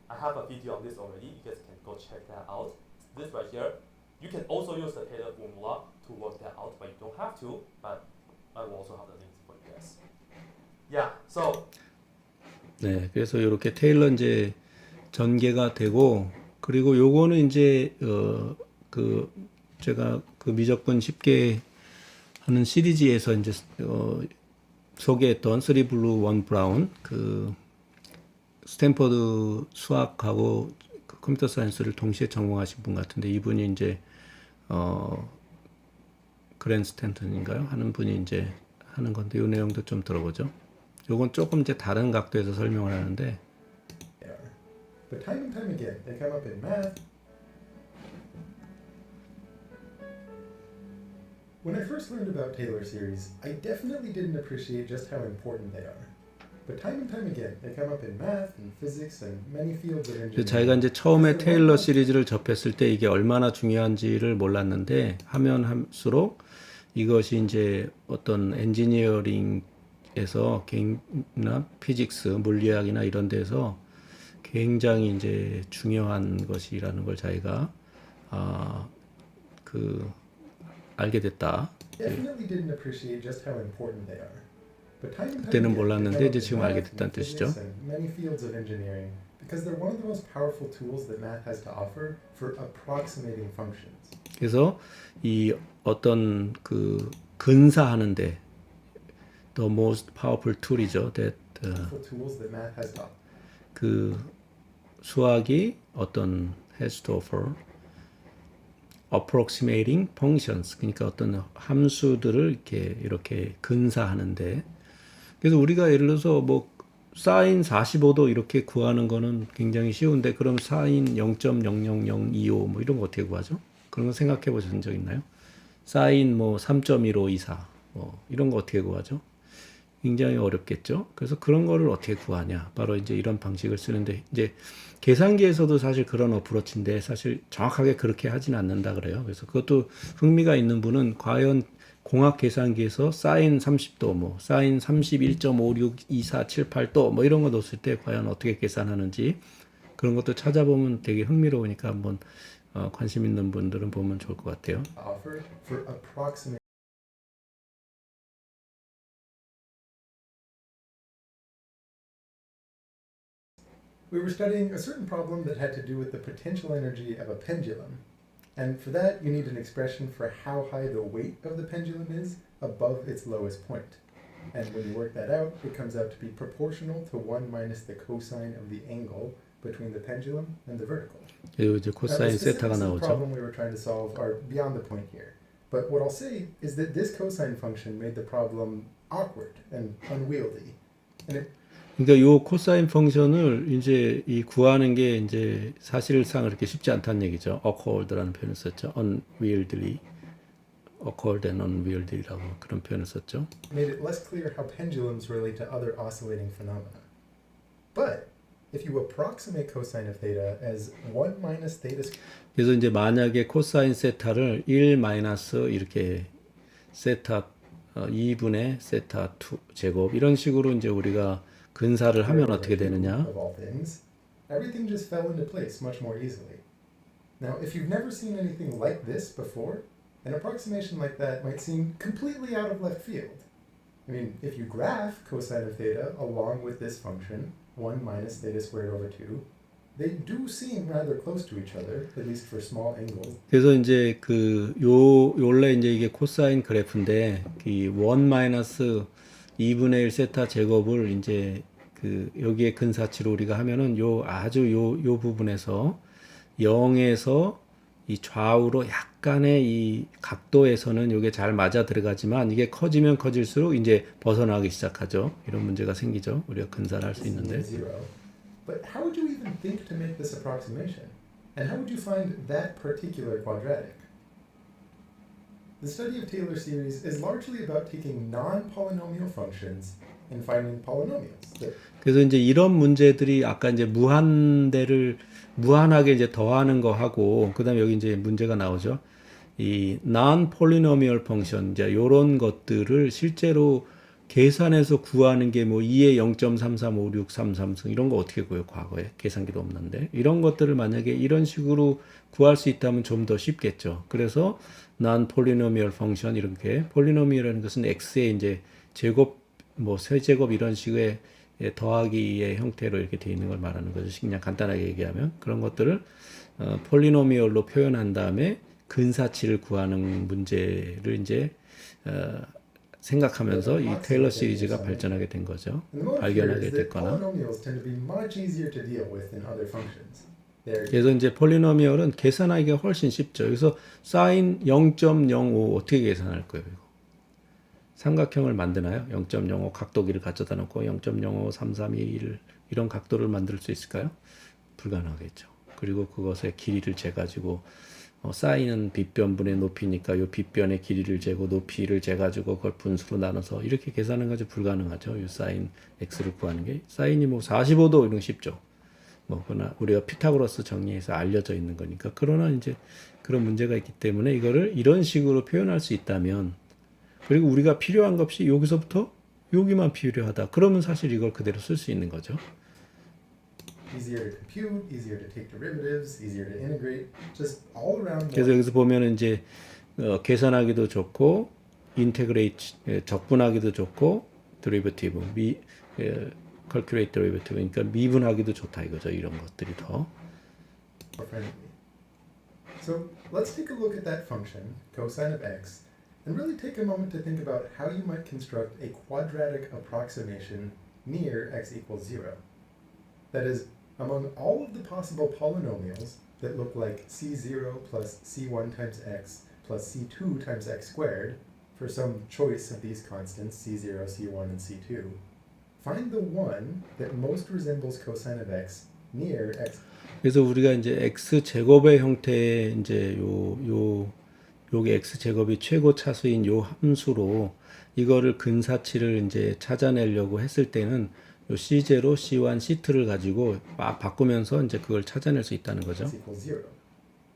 I have a video on this already. You guys can go check that out. This right here, you can also use the Taylor formula to work that out, but you don't have to. But I will also have the links for you guys. Yeah. So. 네, 그래서 이렇게 테일러 이제 전개가 되고 그리고 요거는 이제 그 제가 그 미적분 쉽게 하는 시리즈에서 이제 소개했던 3 블루 1 브라운 그 스탠퍼드 수학하고 그 컴퓨터 사이언스를 동시에 전공하신 분 같은데 이분이 이제 그랜 스탠턴인가요? 하는 분이 이제 하는 건데 이 내용도 좀 들어보죠. 요건 조금 이제 다른 각도에서 설명을 하는데 But time and time again, they come up in math. When I first learned about Taylor series, I definitely didn't appreciate just how important they are. But time and time again, they come up in math and physics and many fields of 그래서 engineering. 자기가 이제 처음에 테일러 시리즈를 접했을 때 이게 얼마나 중요한지를 몰랐는데 하면 할수록 이것이 이제 어떤 엔지니어링에서 개인이나 피직스, 물리학이나 이런 데서 굉장히 이제 중요한 것이라는 걸 자기가 알게 됐다. Definitely didn't appreciate just how important they are. But time and time 그때는 again, they 몰랐는데 come up 이제 in 지금 알게 math 됐다는 and 뜻이죠. physics and many fields of engineering because they're one of the most powerful tools that math has to offer for approximating functions. 그래서 이 어떤 그 근사하는데 the most powerful tool이죠. that Powerful tools that math has to offer. 그 수학이 어떤 has to offer approximating functions 그러니까 어떤 함수들을 이렇게 근사하는데 그래서 우리가 예를 들어서 뭐 사인 45도 이렇게 구하는 거는 굉장히 쉬운데 그럼 사인 0.00025 뭐 이런 거 어떻게 구하죠? 그런 거 생각해 보신 적 있나요? 사인 뭐 3.1524 뭐 이런 거 어떻게 구하죠? 굉장히 어렵겠죠. 그래서 그런 거를 어떻게 구하냐? 바로 이제 이런 방식을 쓰는데 이제 계산기에서도 사실 그런 어프로치인데 사실 정확하게 그렇게 하진 않는다 그래요. 그래서 그것도 흥미가 있는 분은 과연 공학 계산기에서 사인 30도, 뭐 사인 31.562478도 뭐 이런 거 넣었을 때 과연 어떻게 계산하는지 그런 것도 찾아보면 되게 흥미로우니까 한번 관심 있는 분들은 보면 좋을 것 같아요. Offer for approximating. We were studying a certain problem that had to do with the potential energy of a pendulum. And for that, you need an expression for how high the weight of the pendulum is above its lowest point. And when you work that out, it comes out to be proportional to 1 minus the cosine of the angle between the pendulum and the vertical. 그리고 이제 Now, the 코사인 세타가 specifics of the 나오죠. problem we were trying to solve are beyond the point here. But what I'll say is that this cosine function made the problem awkward and unwieldy. And it 그러니까 요 코사인 펑션을 이제 이 구하는 게 이제 사실상 그렇게 쉽지 않다는 얘기죠. awkward라는 표현을 썼죠. unwieldy, awkward and unwieldly라고 그런 표현을 썼죠. made it less clear how pendulums relate to other oscillating phenomena. But if you approximate cosine of theta as 1 minus theta squared, 그래서 이제 만약에 코사인 세타를 1 마이너스 이렇게 세타 2분의 세타 2 제곱 이런 식으로 이제 우리가 근사를 하면 어떻게 되느냐? of all things, everything just fell into place much more easily. Now, if you've never seen anything like this before, an approximation like that might seem completely out of left field. I mean, if you graph cosine of theta along with this function, 1 minus theta squared over 2, they do seem rather close to each other, at least for small angles. 그래서 이제 그 원래 이제 이게 코사인 그래프인데 이1 마이너스 2분의 1 세타 제곱을 이제 그 여기에 근사치로 우리가 하면은 요 부분에서 0에서 이 좌우로 약간의 이 각도에서는 이게 잘 맞아 들어가지만 이게 커지면 커질수록 이제 벗어나기 시작하죠. 이런 문제가 생기죠. 우리가 근사를 할 수 있는데. Zero. But how would you even think to make this approximation? And how would you find that particular quadratic? The study of Taylor series is largely about taking non-polynomial functions and finding polynomials. 그래서 이제 이런 문제들이 아까 이제 무한하게 이제 더하는 거 하고 그다음에 여기 이제 문제가 나오죠. 이 non-polynomial function 이제 요런 것들을 실제로 계산해서 구하는 게 뭐 2의 0.335633 이런 거 어떻게 구해요? 과거에 계산기도 없는데 이런 것들을 만약에 이런 식으로 구할 수 있다면 좀 더 쉽겠죠. 그래서 non-polynomial function 이렇게 polynomial이라는 것은 x의 이제 제곱 뭐 세제곱 이런 식의 더하기의 형태로 이렇게 되어 있는 걸 말하는 거죠. 그냥 간단하게 얘기하면 그런 것들을 폴리노미얼로 표현한 다음에 근사치를 구하는 문제를 이제 생각하면서 이 테일러 시리즈가 발전하게 된 거죠. And the motive here 발견하게 is that 됐거나. polynomials tend to be much easier to deal with than other functions. They're 그래서 이제 폴리노미얼은 계산하기가 훨씬 쉽죠. 여기서 사인 0.05 어떻게 계산할 거예요? 이거? 삼각형을 만드나요? 0.05 각도기를 갖다 놓고 0.05, 3, 3, 2, 1 이런 각도를 만들 수 있을까요? 불가능하겠죠. 그리고 그것의 길이를 재가지고 사인은 빗변분의 높이니까 이 빗변의 길이를 재고 높이를 재가지고 그걸 분수로 나눠서 이렇게 계산하는 것이 불가능하죠. 이 사인 x를 구하는 게 사인이 뭐 45도 이런 거 쉽죠. 뭐 그러나 우리가 피타고라스 정리해서 알려져 있는 거니까. 그러나 이제 그런 문제가 있기 때문에 이거를 이런 식으로 표현할 수 있다면, 그리고 우리가 필요한 것이 여기서부터 여기만 필요하다. 그러면 사실 이걸 그대로 쓸 수 있는 거죠. easier to compute, easier to take derivatives, easier to integrate, just all around. 그래서 여기서 보면 이제 계산하기도 좋고 인테그레이트 적분하기도 좋고 데리베티브 calculate derivative 그러니까 미분하기도 좋다 이거죠. 이런 것들이 더. more friendly. So let's take a look at that function, cosine of x, and really take a moment to think about how you might construct a quadratic approximation near x equals 0. That is, among all of the possible polynomials that look like c0 plus c1 times x plus c2 times x squared, for some choice of these constants, c0, c1, and c2, find the one that most resembles cosine of x near x. 그래서 우리가 이제 x 제곱의 형태의 이제 요게 x 제곱이 최고 차수인 요 함수로 이거를 근사치를 이제 찾아내려고 했을 때는 요 C0, C1, C2를 가지고 막 바꾸면서 이제 그걸 찾아낼 수 있다는 거죠. X equals 0,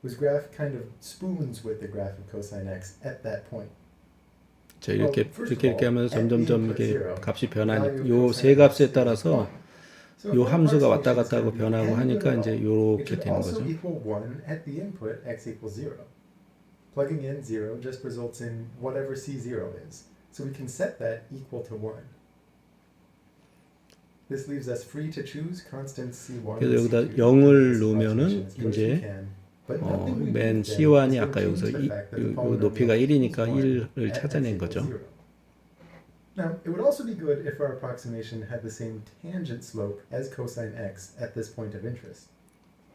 whose graph kind of spoons with the graph of cosine x at that point. 자, 이렇게 하면서 점점점 이게 값이 변하니 요 세 값에 따라서 요 함수가 왔다 갔다 하고 변하고 하니까 이제 요렇게 되는 거죠. equal 1 at the input x equals 0. Plugging in 0 just results in whatever c0 is. So we can set that equal to 1. This leaves us free to choose constant c1. 그래서 여기다 0을 놓으면은 이제 맨 C1이 아까 여기서 요 높이가 1이니까 1을 찾아낸 거죠. Now, it would also be good if our approximation had the same tangent slope as cosine x at this point of interest.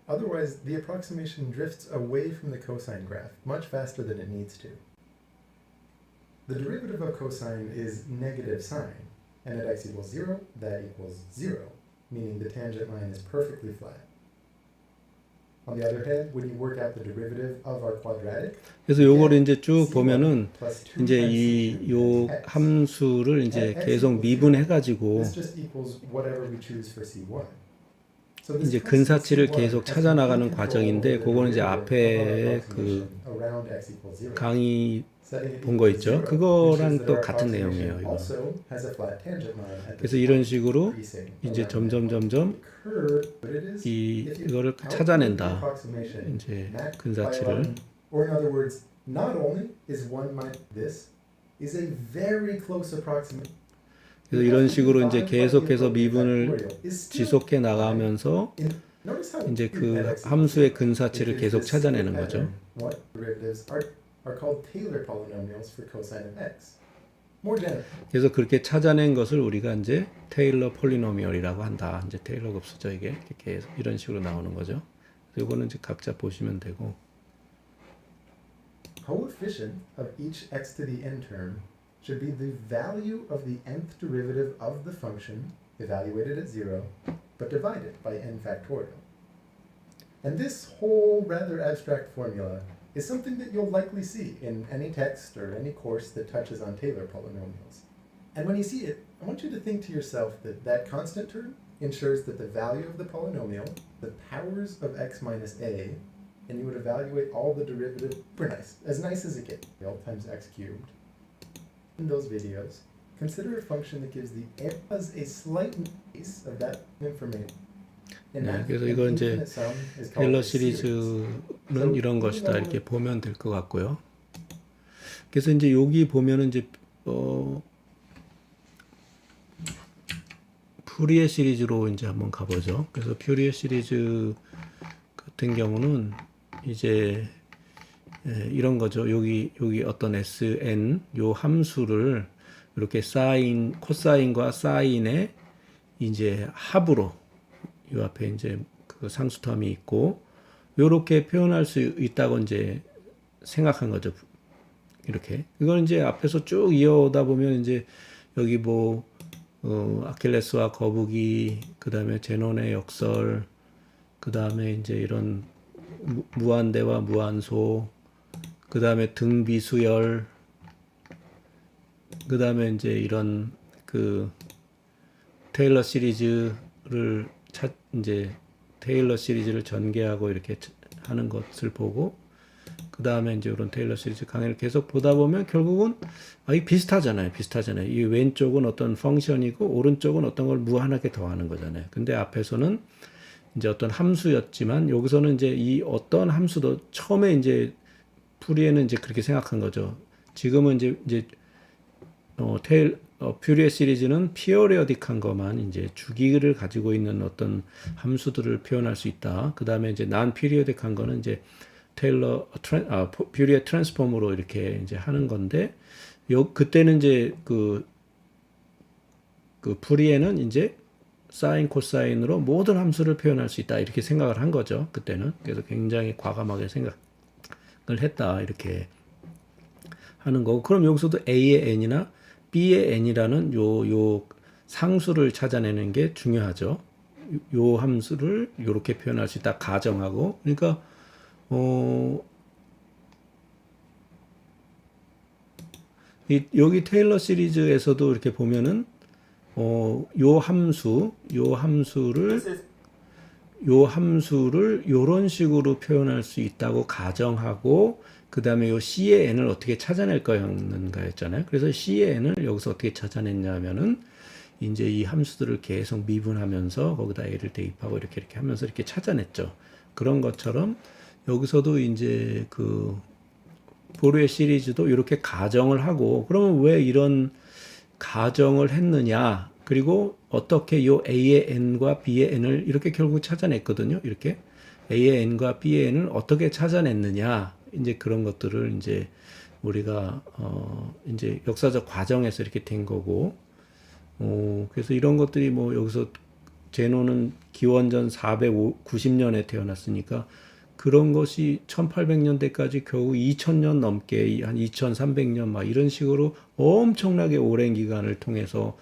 Otherwise, the approximation drifts away from the cosine graph much faster than it needs to. The derivative of cosine is negative sine, and at x equals 0, that equals 0, meaning the tangent line is perfectly flat. On the other hand, when you work out the derivative of our quadratic, 그래서 요걸 이제 쭉 보면은 이제 요 함수를 이제 계속 미분해 가지고 this just equals whatever we choose for c1. 이제 근사치를 계속 찾아 나가는 과정인데 그거는 이제 앞에 그 강의 본 거 있죠. 그거랑 또 같은 내용이에요, 이거. 그래서 이런 식으로 이제 점점 이거를 찾아낸다. 이제 근사치를. Or in other words, not only is 1 minus this is a very close approximation. 그래서 이런 식으로 이제 계속해서 미분을 지속해 나가면서 이제 그 함수의 근사치를 계속 찾아내는 거죠. 그래서 그렇게 찾아낸 것을 우리가 이제 테일러 폴리노미얼이라고 한다. 이제 테일러 급수죠, 이게. 이렇게 이런 식으로 나오는 거죠. 이거는 이제 각자 보시면 되고. Coefficient of each x to the n term should be the value of the nth derivative of the function evaluated at 0, but divided by n factorial. And this whole rather abstract formula is something that you'll likely see in any text or any course that touches on Taylor polynomials. And when you see it, I want you to think to yourself that that constant term ensures that the value of the polynomial, the powers of x minus a, and you would evaluate all the derivatives, as nice as it gets, L times x cubed. In those videos, consider a function that gives the as a slight piece of that information. 네, 그래서 이거 이제 테일러 시리즈는 이런 것이다 이렇게 보면 될 것 같고요. 그래서 이제 여기 보면은 이제 퓨리에 시리즈로 이제 한번 가보죠. 그래서 퓨리에 시리즈 같은 경우는 이제 이런 거죠. 여기 어떤 SN 요 함수를 이렇게 사인 코사인과 사인의 이제 합으로 요 앞에 이제 그 상수 텀이 있고 요렇게 표현할 수 있다고 이제 생각한 거죠. 이렇게. 이건 이제 앞에서 쭉 이어오다 보면 이제 여기 뭐 아킬레스와 거북이, 그 다음에 제논의 역설, 그 다음에 이제 이런 무한대와 무한소, 그 다음에 등비수열, 그 다음에 이제 이런 그 테일러 시리즈를 이제 테일러 시리즈를 전개하고 이렇게 하는 것을 보고, 그 다음에 이제 이런 테일러 시리즈 강의를 계속 보다 보면 결국은 이게 비슷하잖아요. 이 왼쪽은 어떤 펑션이고 오른쪽은 어떤 걸 무한하게 더하는 거잖아요. 근데 앞에서는 이제 어떤 함수였지만 여기서는 이제 이 어떤 함수도 처음에 이제 푸리에는 이제 그렇게 생각한 거죠. 지금은 이제 퓨리에 시리즈는 피어리어딕한 것만 이제 주기를 가지고 있는 어떤 함수들을 표현할 수 있다. 그 다음에 이제 난 피리어딕한 거는 이제 퓨리에 트랜스폼으로 이렇게 이제 하는 건데, 그때는 이제 그 푸리에는 이제 사인 코사인으로 모든 함수를 표현할 수 있다 이렇게 생각을 한 거죠. 그때는. 그래서 굉장히 과감하게 생각을 했다 이렇게 하는 거고, 그럼 여기서도 A의 n이나 B의 n이라는 요 상수를 찾아내는 게 중요하죠. 요 함수를 요렇게 표현할 수 있다 가정하고, 그러니까 여기 테일러 시리즈에서도 이렇게 보면은 요 함수를 This is 요 함수를 요런 식으로 표현할 수 있다고 가정하고, 그 다음에 요 C의 n을 어떻게 찾아낼 거였는가 했잖아요. 그래서 C의 n을 여기서 어떻게 찾아냈냐 하면은 이제 이 함수들을 계속 미분하면서 거기다 a를 대입하고 이렇게 하면서 이렇게 찾아냈죠. 그런 것처럼 여기서도 이제 그 보르의 시리즈도 이렇게 가정을 하고, 그러면 왜 이런 가정을 했느냐, 그리고 어떻게 요 A의 n과 B의 n을 이렇게 결국 찾아냈거든요. 이렇게 A의 n과 B의 n을 어떻게 찾아냈느냐, 이제 그런 것들을 이제 우리가 이제 역사적 과정에서 이렇게 된 거고, 그래서 이런 것들이 뭐 여기서 제논은 기원전 490년에 태어났으니까 그런 것이 1800년대까지 겨우 2000년 넘게 한 2300년 막 이런 식으로 엄청나게 오랜 기간을 통해서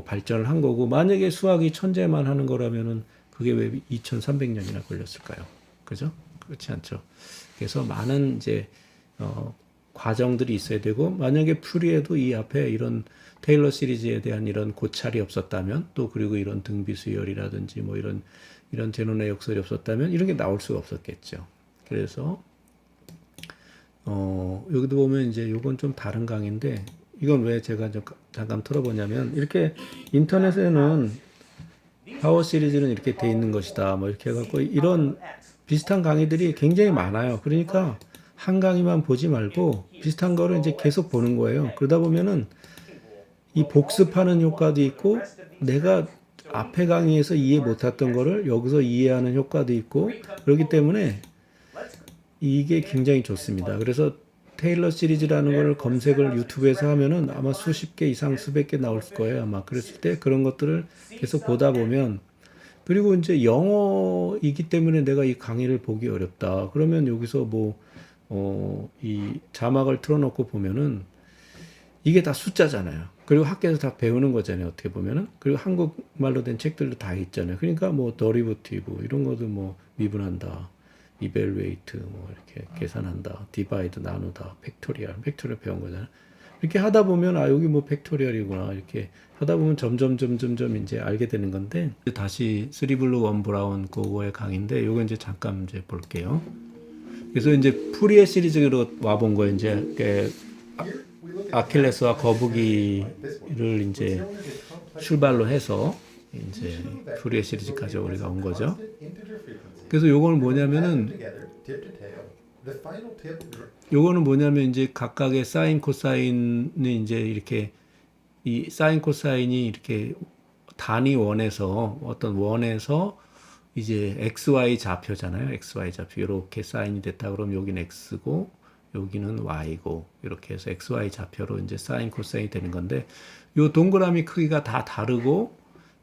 발전을 한 거고, 만약에 수학이 천재만 하는 거라면은 그게 왜 2300년이나 걸렸을까요? 그죠? 그렇지 않죠. 그래서 많은 이제 과정들이 있어야 되고, 만약에 퓨리에도 이 앞에 이런 테일러 시리즈에 대한 이런 고찰이 없었다면, 또 그리고 이런 등비수열이라든지 뭐 이런 제논의 역설이 없었다면 이런 게 나올 수가 없었겠죠. 그래서 여기도 보면 이제 요건 좀 다른 강의인데, 이건 왜 제가 잠깐 틀어보냐면, 이렇게 인터넷에는 파워 시리즈는 이렇게 돼 있는 것이다 뭐 이렇게 해갖고 이런 비슷한 강의들이 굉장히 많아요. 그러니까 한 강의만 보지 말고 비슷한 거를 이제 계속 보는 거예요. 그러다 보면은 이 복습하는 효과도 있고, 내가 앞에 강의에서 이해 못했던 거를 여기서 이해하는 효과도 있고, 그렇기 때문에 이게 굉장히 좋습니다. 그래서 테일러 시리즈라는 걸 검색을 유튜브에서 하면은 아마 수십 개 이상 수백 개 나올 거예요. 아마 그랬을 때 그런 것들을 계속 보다 보면, 그리고 이제 영어이기 때문에 내가 이 강의를 보기 어렵다. 그러면 여기서 이 자막을 틀어놓고 보면은 이게 다 숫자잖아요. 그리고 학교에서 다 배우는 거잖아요. 어떻게 보면은. 그리고 한국말로 된 책들도 다 있잖아요. 그러니까 뭐 더리브티브 이런 것도 뭐 미분한다, 이벨웨이트 뭐 이렇게 계산한다, 디바이드 나누다, 팩토리얼 배운 거잖아요. 이렇게 하다 보면 여기 뭐 팩토리얼이구나 이렇게 하다 보면 점점 이제 알게 되는 건데, 다시 3블루 1브라운 그거의 강의인데 요거 이제 잠깐 이제 볼게요. 그래서 이제 푸리에 시리즈로 와본 거예요. 이제 아킬레스와 거북이를 이제 출발로 해서 이제 푸리에 시리즈까지 우리가 온 거죠. 그래서 요거는 뭐냐면은 이제 각각의 사인 코사인이 이제 이렇게 이 사인 코사인이 이렇게 단위 원에서 어떤 원에서 이제 XY 좌표잖아요. XY 좌표. 이렇게 사인이 됐다 그러면 여기는 X고 여기는 y고 이렇게 해서 xy 좌표로 이제 사인 코사인이 되는 건데 요 동그라미 크기가 다 다르고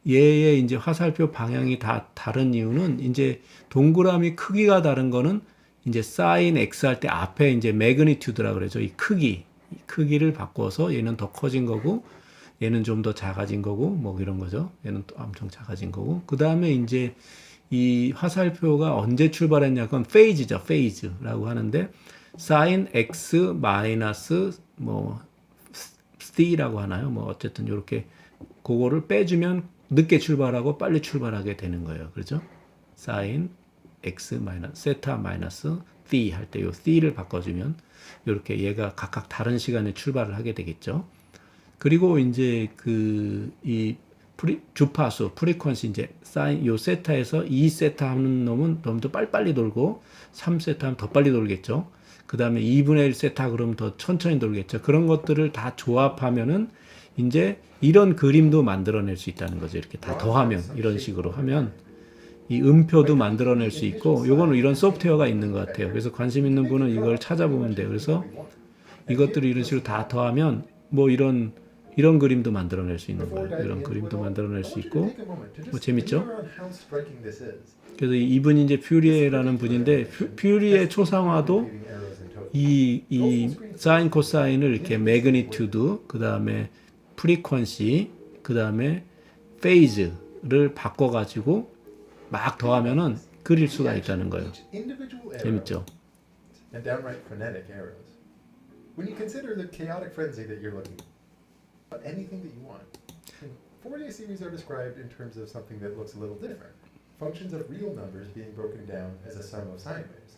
얘의 이제 화살표 방향이 다 다른 이유는 이제 동그라미 크기가 다른 거는 이제 사인 x 할 때 앞에 이제 매그니튜드라 그러죠. 이 크기를 바꿔서 얘는 더 커진 거고 얘는 좀 더 작아진 거고 뭐 이런 거죠. 얘는 또 엄청 작아진 거고 그 다음에 이제 이 화살표가 언제 출발했냐 그건 페이즈죠. 페이즈라고 하는데 사인 x 마이너스 뭐 c라고 하나요? 뭐 어쨌든 이렇게 그거를 빼주면 늦게 출발하고 빨리 출발하게 되는 거예요. 그렇죠? 사인 x 마이너스 세타 마이너스 t 할 때 요 t를 바꿔주면 이렇게 얘가 각각 다른 시간에 출발을 하게 되겠죠. 그리고 이제 이 주파수 프리퀀시 이제 사인 요 세타에서 2세타 하는 놈은 좀 더 빨리빨리 돌고 3세타 하면 더 빨리 돌겠죠. 그 다음에 2분의 1 세타 그러면 더 천천히 돌겠죠. 그런 것들을 다 조합하면은 이제 이런 그림도 만들어낼 수 있다는 거죠. 이렇게 다 더하면 이런 식으로 하면 이 음표도 만들어낼 수 있고 요거는 이런 소프트웨어가 있는 것 같아요. 그래서 관심 있는 분은 이걸 찾아보면 돼요. 그래서 이것들을 이런 식으로 다 더하면 뭐 이런 그림도 만들어낼 수 있는 거예요. 이런 그림도 만들어낼 수 있고 뭐 재밌죠? 그래서 이분이 이제 퓨리에라는 분인데 퓨리에 초상화도 이 사인 코사인을 이렇게 매그니튜드 그 다음에 프리퀀시 그 다음에 페이즈를 바꿔가지고 막 더하면은 그릴 수가 있다는 거예요. 재밌죠? And downright frenetic arrows. When you consider the chaotic frenzy that you're looking at, anything that you want. Fourier series are described in terms of something that looks a little different. Functions of real numbers being broken down as a sum of sine waves.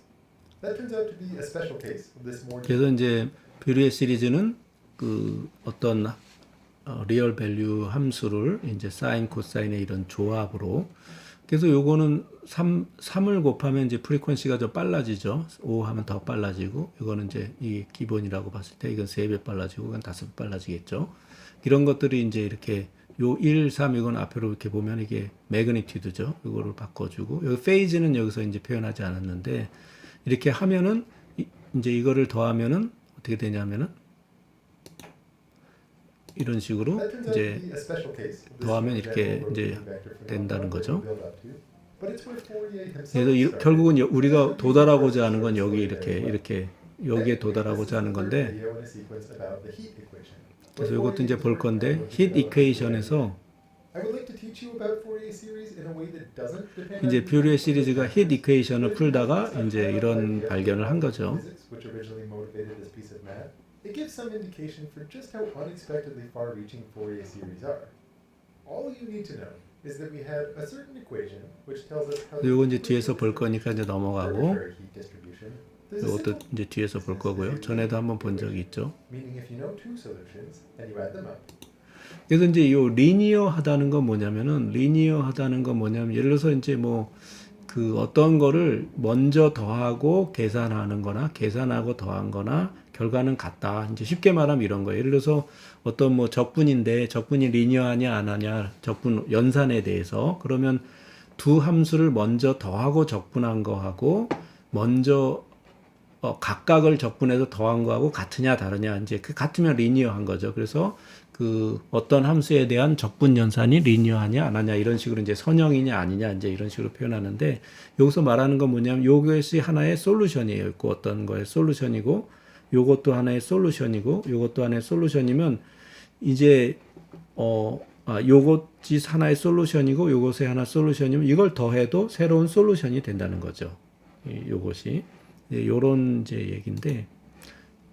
That turns out to be a special case of this more. 그래서 이제 퓨리에 시리즈는 그 어떤 리얼 밸류 함수를 이제 사인 코사인의 이런 조합으로 그래서 요거는 3을 곱하면 이제 프리퀀시가 더 빨라지죠. 5 하면 더 빨라지고, 이거는 이제 이 기본이라고 봤을 때 이건 3배 빨라지고, 이건 5배 빨라지겠죠. 이런 것들이 이제 이렇게 요 1, 3 이건 앞으로 이렇게 보면 이게 매그니튜드죠. 이거를 바꿔주고, 여기 페이지는 여기서 이제 표현하지 않았는데, 이렇게 하면은 이제 이거를 더하면은 어떻게 되냐면은 이런 식으로 이제 더하면 이렇게 이제 된다는 거죠. 그래서 결국은 우리가 도달하고자 하는 건 여기 이렇게 여기에 도달하고자 하는 건데, 그래서 이것도 이제 볼 건데 히트 이퀘이션에서 이제 퓨리에 시리즈가 히트 이퀘이션을 풀다가 이제 이런 발견을 한 거죠. It gives some indication for just how unexpectedly far-reaching Fourier series are. All you need to know is that we had a certain equation which tells us how. 이거 이제 뒤에서 볼 거니까 이제 넘어가고, 이것도 이제 뒤에서 볼 거고요. 전에도 한번 본 적이 있죠. Meaning if you know two solutions and you add them up. 그래서 이제 요 리니어하다는 건 뭐냐면은 예를 들어서 이제 뭐 그 어떤 거를 먼저 더하고 계산하는 거나 계산하고 더한 거나 결과는 같다. 이제 쉽게 말하면 이런 거예요. 예를 들어서 어떤 뭐 적분인데 적분이 리니어하냐 안 하냐 적분 연산에 대해서 그러면 두 함수를 먼저 더하고 적분한 거하고 먼저 각각을 적분해서 더한 거하고 같으냐 다르냐 이제 그 같으면 리니어한 거죠. 그래서 그 어떤 함수에 대한 적분 연산이 리니어하냐 안 하냐 이런 식으로 이제 선형이냐 아니냐 이제 이런 식으로 표현하는데 여기서 말하는 건 뭐냐면 요것이 하나의 솔루션이에요. 있고 어떤 거의 솔루션이고 요것도 하나의 솔루션이고 요것도 하나의 솔루션이면 이제 요것이 하나의 솔루션이고 요것이 하나 솔루션이면 이걸 더해도 새로운 솔루션이 된다는 거죠. 요것이 요런 이제 얘기인데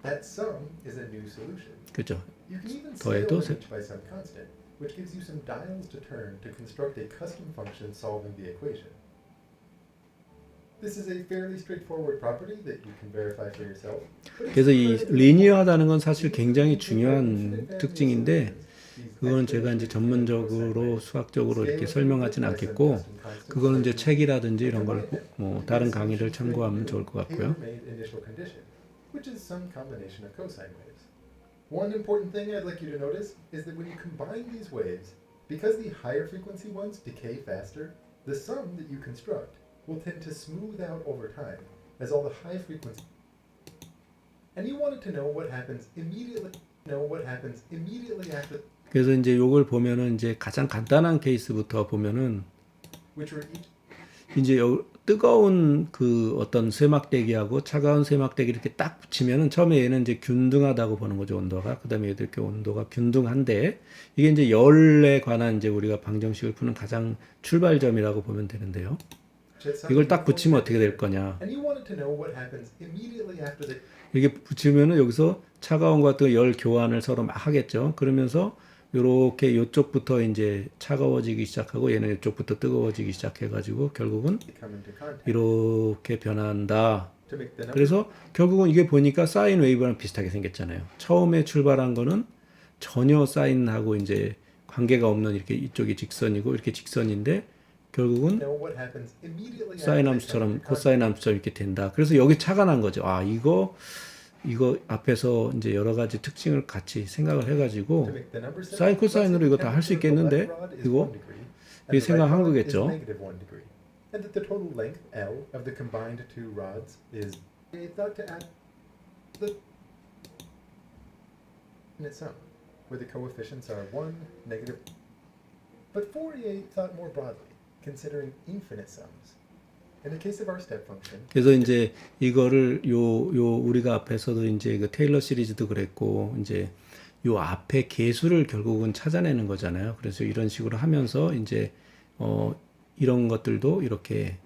That sum is a new solution. 그죠? You can even 더해도 scale it by some constant, which gives you some dials to turn to construct a custom function solving the equation. This is a fairly straightforward property that you can verify for yourself. 그래서 이 리니어하다는 건 사실 굉장히 중요한 특징인데 그거는 제가 이제 전문적으로 수학적으로 이렇게 설명하지는 않겠고 그거는 이제 책이라든지 이런 걸 뭐 다른 강의를 참고하면 좋을 것 같고요. Which is some combination of cosine waves. One important thing I'd like you to notice is that when you combine these waves, because the higher frequency ones decay faster, the sum that you construct will tend to smooth out over time as all the high frequency. And you wanted to know what happens immediately. After, 그래서 이제 요걸 보면은 이제 가장 간단한 케이스부터 보면은 which were each 이제 뜨거운 그 어떤 쇠막대기하고 차가운 쇠막대기 이렇게 딱 붙이면은 처음에 얘는 이제 균등하다고 보는 거죠, 온도가. 그다음에 얘도 이렇게 온도가 균등한데 이게 이제 열에 관한 이제 우리가 방정식을 푸는 가장 출발점이라고 보면 되는데요. 이걸 딱 붙이면 어떻게 될 거냐? And you wanted to know what happens immediately after the 이렇게 붙이면은 여기서 차가운과 뜨거운 열 교환을 서로 막 하겠죠. 그러면서 요렇게 요쪽부터 이제 차가워지기 시작하고 얘는 이쪽부터 뜨거워지기 시작해가지고 결국은 come into contact 이렇게 변한다. to make the number. 그래서 결국은 이게 보니까 사인 웨이브랑 비슷하게 생겼잖아요. 처음에 출발한 거는 전혀 사인하고 이제 관계가 없는 이렇게 이쪽이 직선이고 이렇게 직선인데 결국은 Know what happens immediately after 사인 they come 함수처럼 into 코사인 함수처럼 이렇게 된다. 그래서 여기 차가 난 거죠. 아 이거 앞에서 이제 여러 가지 특징을 같이 생각을 to 해가지고 make the number 사인 코사인으로 이거 다 할 수 있겠는데 이거 이게 생각한 거겠죠. And that the total length L of the combined two rods is they thought to add the infinite sum where the coefficients are 1, negative. But Fourier thought more broadly, considering infinite sums. In the case of our step function, 그래서 이제 이거를 요 우리가 앞에서도 이제 그 테일러 시리즈도 그랬고 이제 요 앞에 개수를 결국은 찾아내는 거잖아요. 그래서 이런 식으로 하면서 이제 이런 것들도 이렇게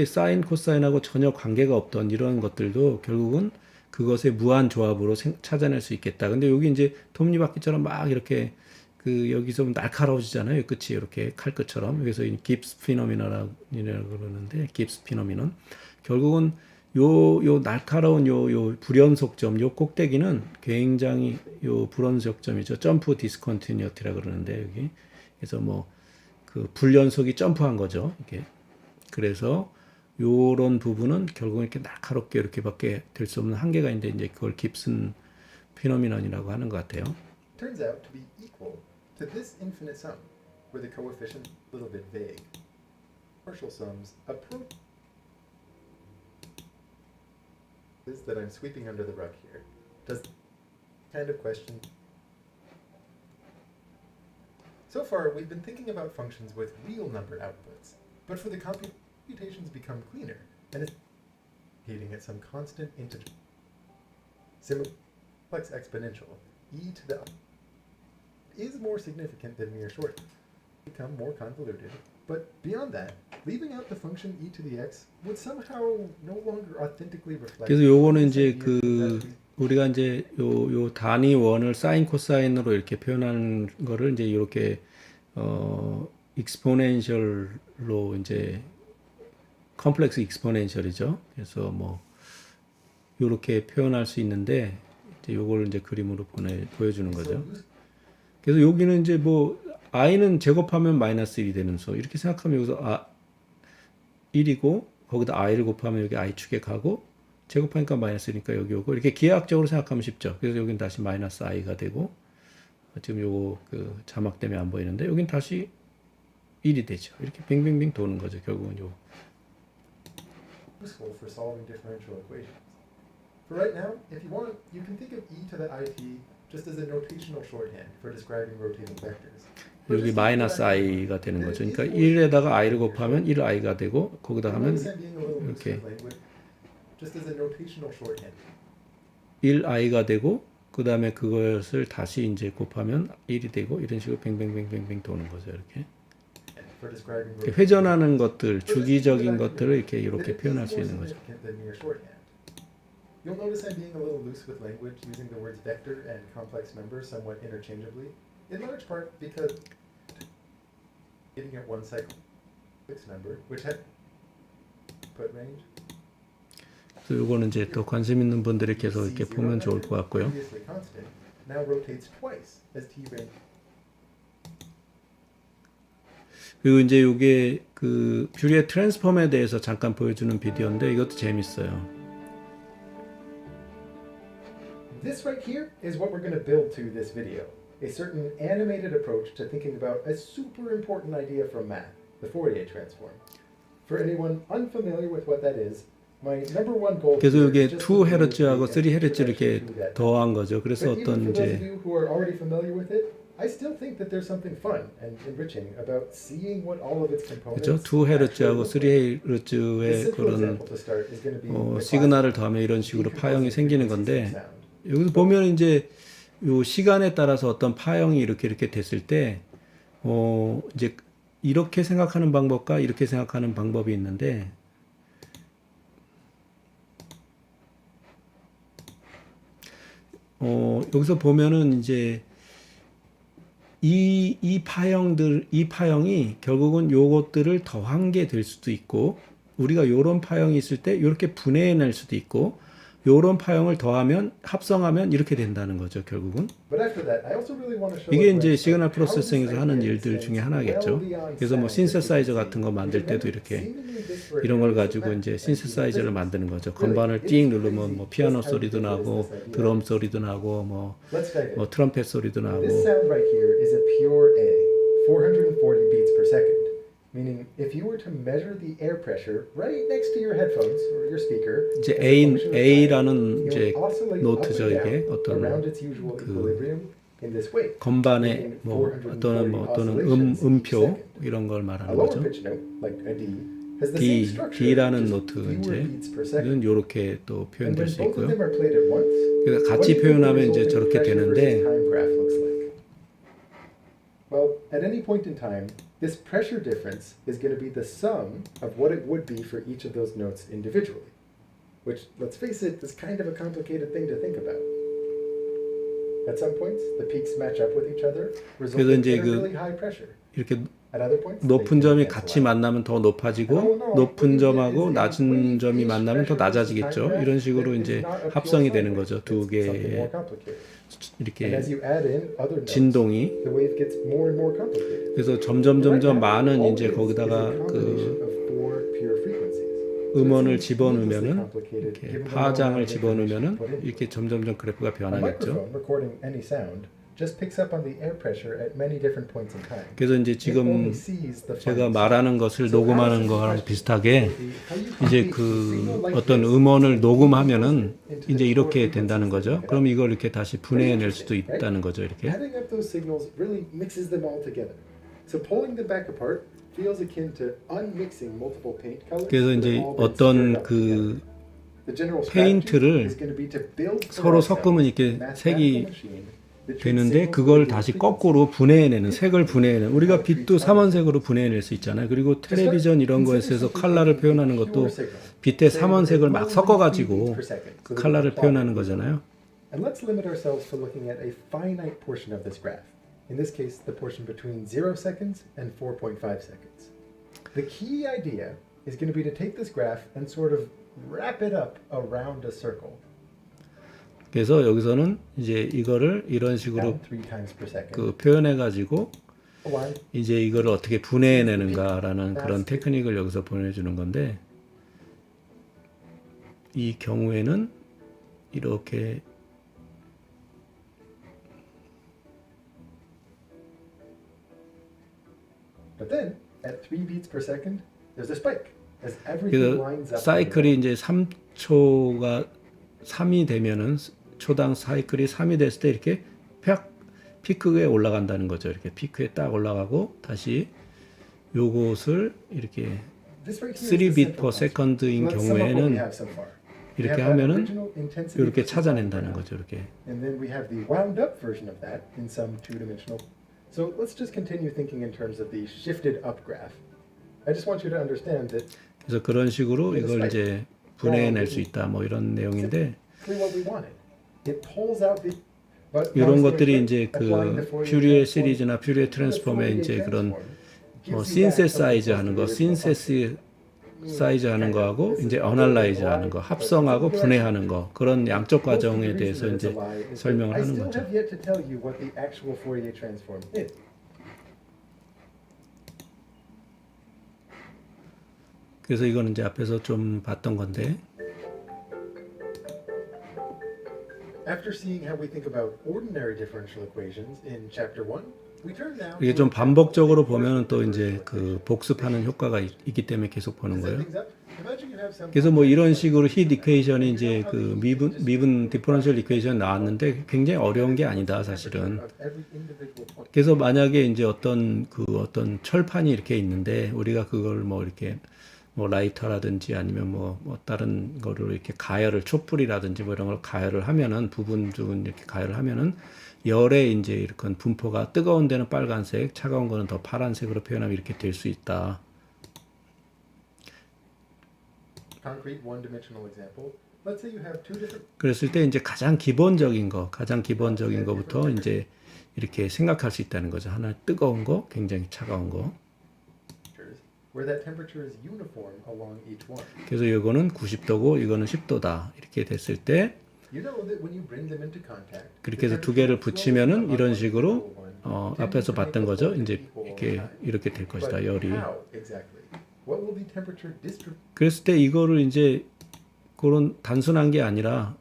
사인 코사인하고 전혀 관계가 없던 이런 것들도 결국은 그것의 무한 조합으로 찾아낼 수 있겠다. 근데 여기 이제 톱니바퀴처럼 막 이렇게 그 여기서 날카로워지잖아요. 끝이 이렇게 칼끝처럼. 그래서 이 깁스 피노미너라고 그러는데 깁스 피노미넌 결국은 요 날카로운 요 불연속점 요 꼭대기는 굉장히 요 불연속점이죠. 점프 디스컨티뉴티라 그러는데 여기 그래서 뭐 그 불연속이 점프한 거죠. 이게 그래서 요런 부분은 결국 이렇게 날카롭게 이렇게밖에 될 수 없는 한계가 있는데 이제 그걸 깁슨 피노미넌이라고 하는 것 같아요. turns out to be equal to this infinite sum, where the coefficient is a little bit vague. Partial sums approach is that I'm sweeping under the rug here. Does kind of question. So far, we've been thinking about functions with real number outputs, but for the computations become cleaner, and it's heating at some constant integer. Simplex exponential, e to the is more significant than mere short. Become more convoluted, but beyond that, leaving out the function e to the x would somehow no longer authentically reflect. 그래서 요거는 이제 우리가 이제 요 단위 원을 사인 코사인으로 이렇게 표현하는 거를 이제 이렇게 익스포넨셜로 이제 컴플렉스 익스포넨셜이죠. 그래서 뭐 요렇게 표현할 수 있는데 이제 요걸 이제 그림으로 보여주는 거죠. 그래서 여기는 이제 뭐 i는 제곱하면 마이너스 1이 되는 수 이렇게 생각하면 여기서 1이고 거기다 i를 곱하면 여기 i축에 가고 제곱하니까 마이너스 1이니까 여기 오고 이렇게 기하학적으로 생각하면 쉽죠. 그래서 여긴 다시 마이너스 i가 되고 지금 요거 그 자막 때문에 안 보이는데 여긴 다시 1이 되죠. 이렇게 빙빙빙 도는 거죠. 결국은 요 useful for solving differential equations. For right now, if you want, you can think of e to the it just as a notational shorthand for describing rotating vectors. 여기 마이너스 i가 되는 거죠. 그러니까 1에다가 i를 곱하면 1i가 되고 거기다 하면 이렇게 just as a notational shorthand. 1i가 되고 그 다음에 그것을 다시 이제 곱하면 1이 되고 이런 식으로 뱅뱅뱅뱅뱅 도는 거죠. 이렇게 회전하는 것들, 주기적인 것들을 이렇게 표현할 수 있는 거죠. You'll notice I'm being a little loose with language, using the words vector and complex number somewhat interchangeably, in large part because getting at one cycle fixed number, which had put range. 그래서 이거는 이제 또 관심 있는 분들이 계속 이렇게 보면 좋을 것 같고요. Now rotates twice as t range. 그리고 이제 이게 그 뷰리에 트랜스폼에 대해서 잠깐 보여주는 비디오인데 이것도 재밌어요. This right here is what we're going to build to this video. A certain animated approach to thinking about a super important idea from math, the Fourier transform. For anyone unfamiliar with what that is, My number one goal 그래서 here 이게 is just to 2Hz하고 create an 3Hz 이렇게 introduction to that. 더한 거죠. 그래서 But even 어떤 for those of 이제 you who are already familiar with it, I still think that there's something fun and enriching about seeing what all of its components 그죠? actually 2Hz하고 look like. 3Hz의 A simple 그런 example to start is going to be the 시그널을 classic 더하면 이런 식으로 파형이 decomposing 생기는 frequencies 건데 of sound. 여기서 보면 이제 요 시간에 따라서 어떤 파형이 이렇게 됐을 때 이제 이렇게 생각하는 방법과 이렇게 생각하는 방법이 있는데 여기서 보면은 이제 이 파형이 결국은 요것들을 더한 게 될 수도 있고, 우리가 요런 파형이 있을 때 이렇게 분해해낼 수도 있고, 요런 파형을 더하면 합성하면 이렇게 된다는 거죠, 결국은. But after that, I also really want to show 이게 a 이제 glimpse 시그널 of how this 프로세싱에서 하는 idea 일들 중에 extends 하나겠죠. well beyond 그래서 뭐 sound 신세사이저 efficiency. 같은 거 만들 때도 Remember, 이렇게 seemingly disparate 이런 걸 areas of 가지고 math 이제 and 신세사이저를 physics. 만드는 거죠. Really, 건반을 it's 띵 누르면 뭐 crazy 피아노 just how 소리도 ridiculous 나고 this idea 드럼 is. 소리도 나고 Let's dive in. 뭐 트럼펫 소리도 나고. This sound right here is a pure A, 440 beats per second. Meaning, if you were to measure the air pressure right next to your headphones or your speaker, 이제 as a function of time, A라는 it 이제 will oscillate 노트죠, up and 이게 down 어떤 around its usual equilibrium in this way. 건반의 뭐 또는 음표 이런 걸 A 말하는 lower 거죠. pitch note, like a D, has the D, same structure, D라는 just 노트 fewer 이제 beats per second. 는 이렇게 또 And 표현될 when 수 both of 있고요. them are played at once, 그래서 what do 같이 you think the 표현하면 이제 resulting 저렇게 pressure versus 되는데 time graph looks like? Well, at any point in time, this pressure difference is going to be the sum of what it would be for each of those notes individually. Which, let's face it, is kind of a complicated thing to think about. At some points, the peaks match up with each other, resulting 이제 in a 그 really high pressure. 이렇게 At other points, 높은 they 점이 cancel 같이 out. 만나면 더 높아지고 높은 점하고 낮은 점이 만나면 더 낮아지겠죠. 이런 식으로 이제 합성이 되는 거죠. 두 개의 And 이렇게 as you add in other notes, 진동이. the wave gets more and more complicated. 그래서 점점 많은 All 이제 this 거기다가 is a 그 combination of four pure frequencies. 음원을 So it's 집어넣으면은 needlessly complicated, 이렇게 given the 파장을 amount of 집어넣으면은 information put into 이렇게 it. 점점 그래프가 A 변하겠죠. microphone recording any sound just picks up on the air pressure at many different points in time. 그래서 이제 It 지금 only sees the 제가 final 말하는 것을 녹음하는 거랑 비슷하게 sound. 이제 그 어떤 음원을 녹음하면은 이제 이렇게 된다는 거죠. 그럼 이걸 이렇게 다시 분해해낼 수도 있다는 거죠. 이렇게. Adding up those signals really mixes them all together. So pulling them back apart feels akin to unmixing multiple paint colors. 그래서 that 이제 have all been 어떤 stirred up 그 together. The general 페인트를 strategy is going to be to build 서로 surround 섞으면 sounds, 이렇게 mathematical 색이 machine that treats 되는데 signals 그걸 with 다시 frequencies. 거꾸로 분해해내는 색을 분해해내는 우리가 빛도 삼원색으로 분해해낼 수 있잖아요. 그리고 텔레비전 이런 거에서 컬러를 표현하는 것도 빛의 삼원색을 막 섞어가지고 그 컬러를 표현하는 거잖아요. And let's limit ourselves to looking at a finite portion of this graph. In this case, the portion between 0 seconds and 4.5 seconds. The key idea is going to be to take this graph and sort of wrap it up around a circle. 그래서 여기서는 이제 이거를 이런 식으로 Down 3 times per second. 그 표현해가지고 One, 이제 이거를 어떻게 분해해내는가라는 그런 테크닉을 여기서 보내주는 건데 이 경우에는 이렇게 but then at 3 beats per second, there's a spike as everything 그래서 lines up. 사이클이 이제 3초가 3이 되면은 초당 사이클이 3이 됐을 때 이렇게 팍 피크에 올라간다는 거죠. 이렇게 피크에 딱 올라가고 다시 요것을 이렇게 This right 3 here is the beat central per concept. second인 So let's sum up what we 경우에는 have so far. We 이렇게 have that 하면은 original intensity 이렇게 versus 찾아낸다는 time graph. 거죠. 이렇게. And then we have the wound up version of that in some two-dimensional. So let's just continue thinking in terms of the shifted up graph. I just want you to understand that 그래서 그런 식으로 이걸 이제 분해해낼 수 있다. 뭐 이런 내용인데 exactly what we wanted. It pulls out the but 이런 now 것들이 instead 이제 of applying the 그 Fourier 퓨리에 transform, 시리즈나 퓨리에 the 트랜스폼에 Fourier 이제 그런 transform 뭐 gives you back 신세사이즈 something 하는 거, close to the original function. 신세사이즈 하는 거하고 이제 어널라이즈 하는 거, 합성하고 분해하는 거 그런 양적 과정에 대해서 이제 설명을 I 하는 still 거죠. have yet to tell you what the actual Fourier transform is. 그래서 이거는 이제 앞에서 좀 봤던 건데 After seeing how we think about ordinary differential equations in chapter 1, We turn now 이게 to 좀 an example 반복적으로 of a 보면은 또 different 이제 language 그 복습하는 효과가 있기 때문에 계속 보는 To set 거예요. things up, imagine you have some 그래서 뭐 이런 complex 식으로 function 히트 이퀘이션이 and you 이제 know how 그 the heat is 미분 distributed 디퍼런셜 across 이퀘이션 나왔는데 굉장히 어려운 게 아니다 사실은. of every individual point. 그래서 만약에 이제 어떤 철판이 이렇게 있는데 우리가 그걸 뭐 이렇게 뭐 라이터라든지 아니면 뭐 다른 거를 이렇게 가열을 촛불이라든지 뭐 이런 걸 가열을 하면은 부분 이렇게 가열을 하면은 열에 이제 이렇게 분포가 뜨거운 데는 빨간색, 차가운 거는 더 파란색으로 표현하면 이렇게 될 수 있다. Concrete one-dimensional example. Let's say you have two different 그랬을 때 이제 가장 기본적인 거부터 이제 이렇게 생각할 수 있다는 거죠. 하나 뜨거운 거, 굉장히 차가운 거. temperatures where that temperature is uniform along each one. 그래서 이거는 90도고 이거는 10도다. 이렇게 됐을 때 You know that when you bring them into contact, 그렇게 해서 두 개를 붙이면은 이런 식으로 앞에서 봤던 거죠. 이제 이렇게 될 것이다. 열이. How exactly? What will the temperature distribute? 그랬을 때 이거를 이제 그런 단순한 게 아니라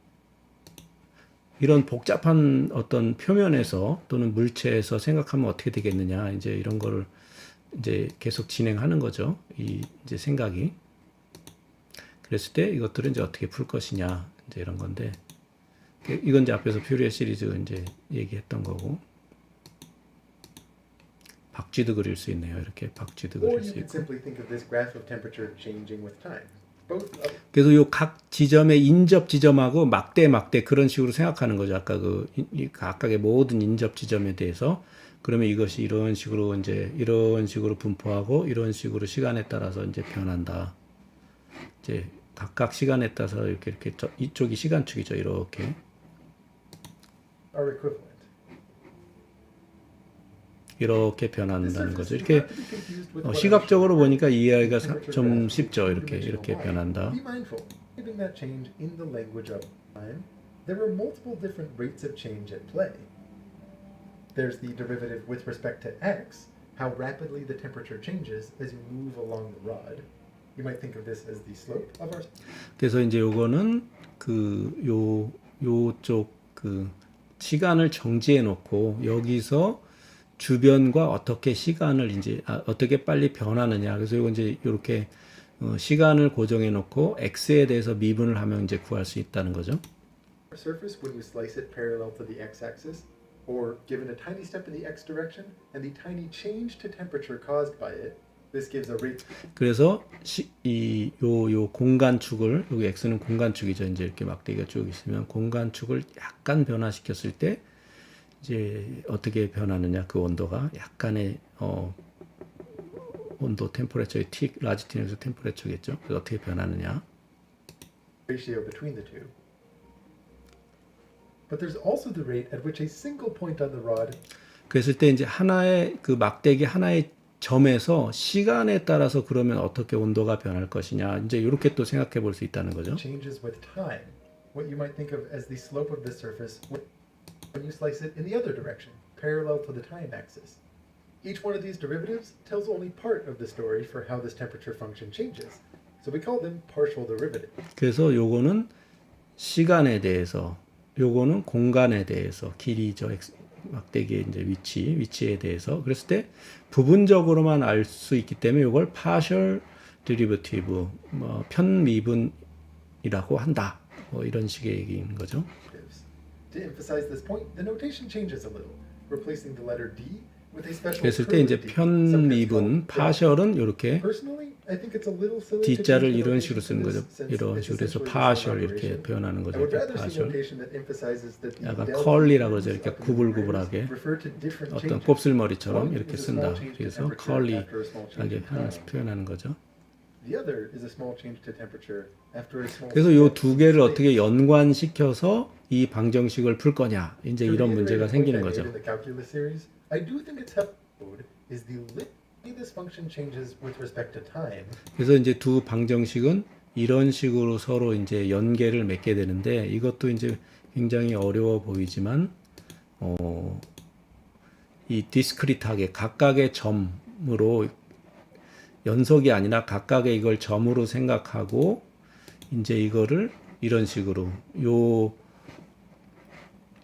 이런 복잡한 어떤 표면에서 또는 물체에서 생각하면 어떻게 되겠느냐. 이제 이런 거를 이제 계속 진행하는 거죠. 이 이제 생각이. 그랬을 때 이것들은 이제 어떻게 풀 것이냐. 이제 이런 건데. 이건 이제 앞에서 퓨리에 시리즈 이제 얘기했던 거고. 박쥐도 그릴 수 있네요. 이렇게 박쥐도 Or 그릴 you 수 can 있고. simply think of this graph of temperature changing with time. Both up 그래서 요 각 지점의 인접 지점하고 막대 그런 식으로 생각하는 거죠. 아까 이 각각의 모든 인접 지점에 대해서. 그러면 이것이 이런 식으로 분포하고 이런 식으로 시간에 따라서 이제 변한다. 이제 각각 시간에 따라서 이렇게 이쪽이 시간축이죠. 이렇게. are equivalent. 이렇게 This 변한다는 surface 거죠. is 이렇게 not to be confused with what I 시각적으로 showed 보니까 이해하기가 earlier. 좀 쉽죠. 이렇게 Two-dimensional line. 변한다. Be mindful. Given that change in the language of time, there are multiple different rates of change at play. There's the derivative with respect to x, how rapidly the temperature changes as you move along the rod. You might think of this as the slope of our 그래서 이제 요거는 요쪽 시간을 정지해 놓고 여기서 주변과 어떻게 시간을 이제 어떻게 빨리 변하느냐. 그래서 이거 이제 이렇게 시간을 고정해 놓고 x에 대해서 미분을 하면 이제 구할 수 있다는 거죠. surface when you slice it parallel to the x-axis, or given a tiny step in the x direction and the tiny change to temperature caused by it. This gives a rate. 그래서 요 공간축을 여기 x는 공간축이죠. 이제 이렇게 막대기가 쭉 있으면 공간축을 약간 변화시켰을 때 이제 어떻게 변하느냐 그 온도가 약간의 온도 템퍼레처의 T 라지 T에서 템퍼레처겠죠. 그래서 어떻게 변하느냐. Ratio between the two. But there's also the rate at which a single point on the rod 그랬을 때 이제 하나의 그 막대기 하나의 점에서 시간에 따라서 그러면 어떻게 온도가 변할 것이냐. 이제 이렇게 또 생각해 볼 수 있다는 거죠. changes with time. What you might think of as the slope of this surface when you slice it in the other direction, parallel to the time axis. Each one of these derivatives tells only part of the story for how this temperature function changes. So we call them partial derivatives. 그래서 요거는 시간에 대해서, 요거는 공간에 대해서, 길이죠. 막대기의 이제 위치에 대해서. 그랬을 때 부분적으로만 알 수 있기 때문에 요걸 partial derivative, 편미분이라고 한다. 이런 식의 얘기인 거죠. To emphasize this point, the notation changes a little, replacing the letter D with a special 그랬을 때 이제 curve D, 편미분, sometimes called partial은 이렇게 Personally, I think it's a little silly to D자를 change the 이런 notation 식으로 쓰는 to 거죠. this since 이런 it's 식으로 해서 essentially the same partial 이렇게 operation. 표현하는 I 거죠. would 이렇게 rather see partial. notation that emphasizes that the 약간 delta 컬리라고 그러죠. values 이렇게 up in the 구불구불하게 numbers refer to different 어떤 changes. 곱슬머리처럼 One 이렇게 is a 쓴다. small change to 그래서 temperature after a small change 컬리하게 in time. 표현하는 거죠. The other is a small change to temperature after a small 그래서 요 step 두 in 개를 space. 어떻게 연관시켜서 이 방정식을 풀 거냐. 이제 To 이런 reiterate 문제가 a point 생기는 I made 거죠. in the calculus series, I do think it's helpful is the way this function changes with respect to time. 그래서 이제 두 방정식은 이런 식으로 서로 이제 연계를 맺게 되는데 이것도 이제 굉장히 어려워 보이지만 이 디스크리트하게 각각의 점으로 연속이 아니라 각각의 이걸 점으로 생각하고 이제 이거를 이런 식으로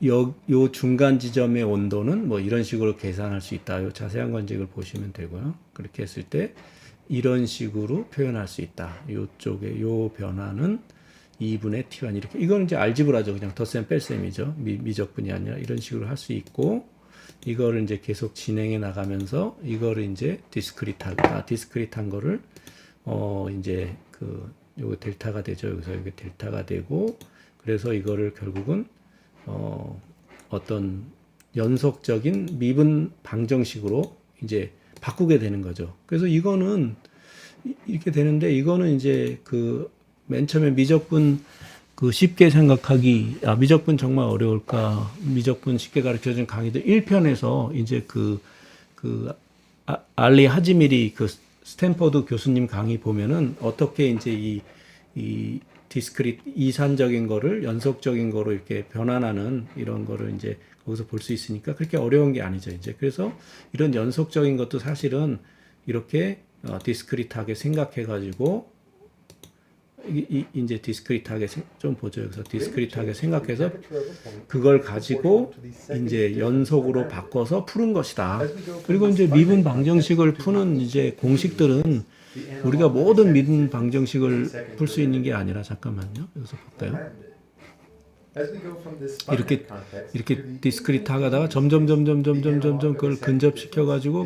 요 중간 지점의 온도는 뭐 이런 식으로 계산할 수 있다. 요 자세한 건 이제 이걸 보시면 되고요. 그렇게 했을 때 이런 식으로 표현할 수 있다. 요쪽에 요 변화는 2분의 T1 이렇게. 이거는 이제 알지브라죠. 그냥 덧셈 뺄셈이죠. 미적분이 아니라 이런 식으로 할 수 있고, 이거를 이제 계속 진행해 나가면서 이거를 이제 디스크릿한 거를 이제 요거 델타가 되죠. 여기서 이게 델타가 되고, 그래서 이거를 결국은 어떤 연속적인 미분 방정식으로 이제 바꾸게 되는 거죠. 그래서 이거는 이렇게 되는데, 이거는 이제 맨 처음에 미적분 쉽게 생각하기, 미적분 정말 어려울까? 미적분 쉽게 가르쳐준 강의들 1편에서 이제 알리 하지미리 스탠퍼드 교수님 강의 보면은 어떻게 이제 이 디스크릿 이산적인 거를 연속적인 거로 이렇게 변환하는 이런 거를 이제 거기서 볼 수 있으니까 그렇게 어려운 게 아니죠. 이제 그래서 이런 연속적인 것도 사실은 이렇게 디스크릿하게 생각해 가지고 이제 디스크릿하게 좀 보죠. 여기서 디스크릿하게 생각해서 그걸 가지고 이제 연속으로 바꿔서 푸는 것이다. 그리고 이제 미분 방정식을 푸는 이제 공식들은 우리가 모든 미분 방정식을 풀 수 있는 게 아니라, 잠깐만요. 여기서 볼까요? 이렇게 디스크릿 하다가 점점 그걸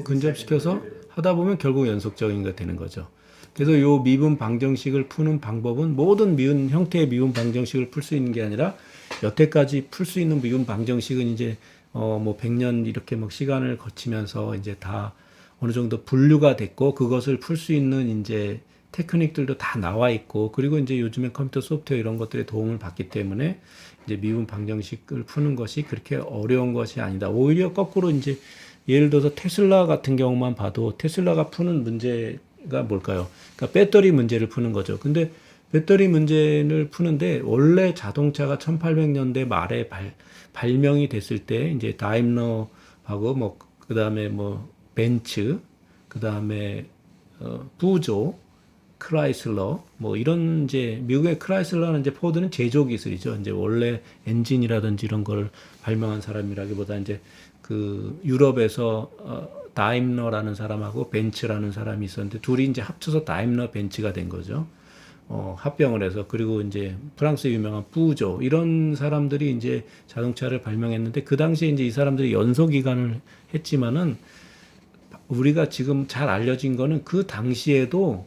근접시켜서 하다 보면 결국 연속적인 게 되는 거죠. 그래서 요 미분 방정식을 푸는 방법은 모든 형태의 미분 방정식을 풀 수 있는 게 아니라, 여태까지 풀 수 있는 미분 방정식은 이제 뭐 100년 이렇게 막 시간을 거치면서 이제 다 어느 정도 분류가 됐고, 그것을 풀 수 있는 이제 테크닉들도 다 나와 있고, 그리고 이제 요즘에 컴퓨터 소프트웨어 이런 것들의 도움을 받기 때문에 이제 미분 방정식을 푸는 것이 그렇게 어려운 것이 아니다. 오히려 거꾸로 이제 예를 들어서 테슬라 같은 경우만 봐도 테슬라가 푸는 문제가 뭘까요? 그러니까 배터리 문제를 푸는 거죠. 근데 배터리 문제를 푸는데, 원래 자동차가 1800년대 말에 발명이 됐을 때 이제 다임러하고 뭐 그다음에 뭐 벤츠, 그다음에 부조, 크라이슬러, 뭐 이런 이제 미국의 크라이슬러는 이제 포드는 제조 기술이죠. 이제 원래 엔진이라든지 이런 걸 발명한 사람이라기보다 이제 유럽에서 다임러라는 사람하고 벤츠라는 사람이 있었는데, 둘이 이제 합쳐서 다임러 벤츠가 된 거죠. 합병을 해서. 그리고 이제 프랑스의 유명한 부조, 이런 사람들이 이제 자동차를 발명했는데, 그 당시에 이제 이 사람들이 연소기관을 했지만은, 우리가 지금 잘 알려진 거는 그 당시에도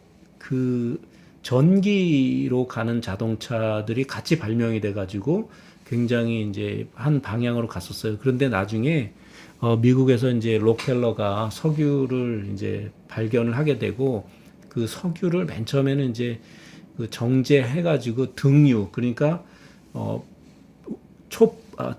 전기로 가는 자동차들이 같이 발명이 돼가지고 굉장히 이제 한 방향으로 갔었어요. 그런데 나중에 미국에서 이제 록펠러가 석유를 이제 발견을 하게 되고, 그 석유를 맨 처음에는 이제 정제해가지고 등유, 그러니까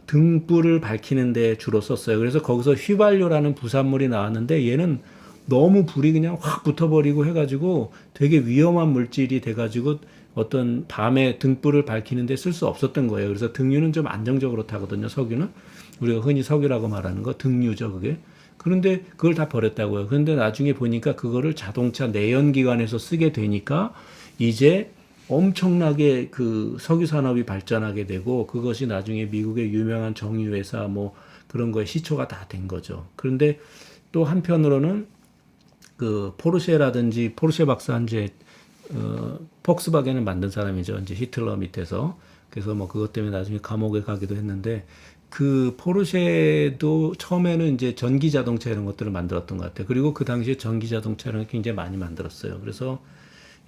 등불을 밝히는 데 주로 썼어요. 그래서 거기서 휘발유라는 부산물이 나왔는데, 얘는 너무 불이 그냥 확 붙어버리고 해가지고 되게 위험한 물질이 돼가지고 어떤 밤에 등불을 밝히는데 쓸 수 없었던 거예요. 그래서 등유는 좀 안정적으로 타거든요. 석유는 우리가 흔히 석유라고 말하는 거 등유죠, 그게. 그런데 그걸 다 버렸다고요. 그런데 나중에 보니까 그거를 자동차 내연기관에서 쓰게 되니까 이제 엄청나게 석유 산업이 발전하게 되고, 그것이 나중에 미국의 유명한 정유회사 뭐 그런 거에 시초가 다 된 거죠. 그런데 또 한편으로는 포르쉐라든지, 포르쉐 박사 이제 폭스바겐을 만든 사람이죠. 이제 히틀러 밑에서. 그래서 뭐 그것 때문에 나중에 감옥에 가기도 했는데, 포르쉐도 처음에는 이제 전기 자동차 이런 것들을 만들었던 것 같아요. 그리고 그 당시에 전기 자동차를 굉장히 많이 만들었어요. 그래서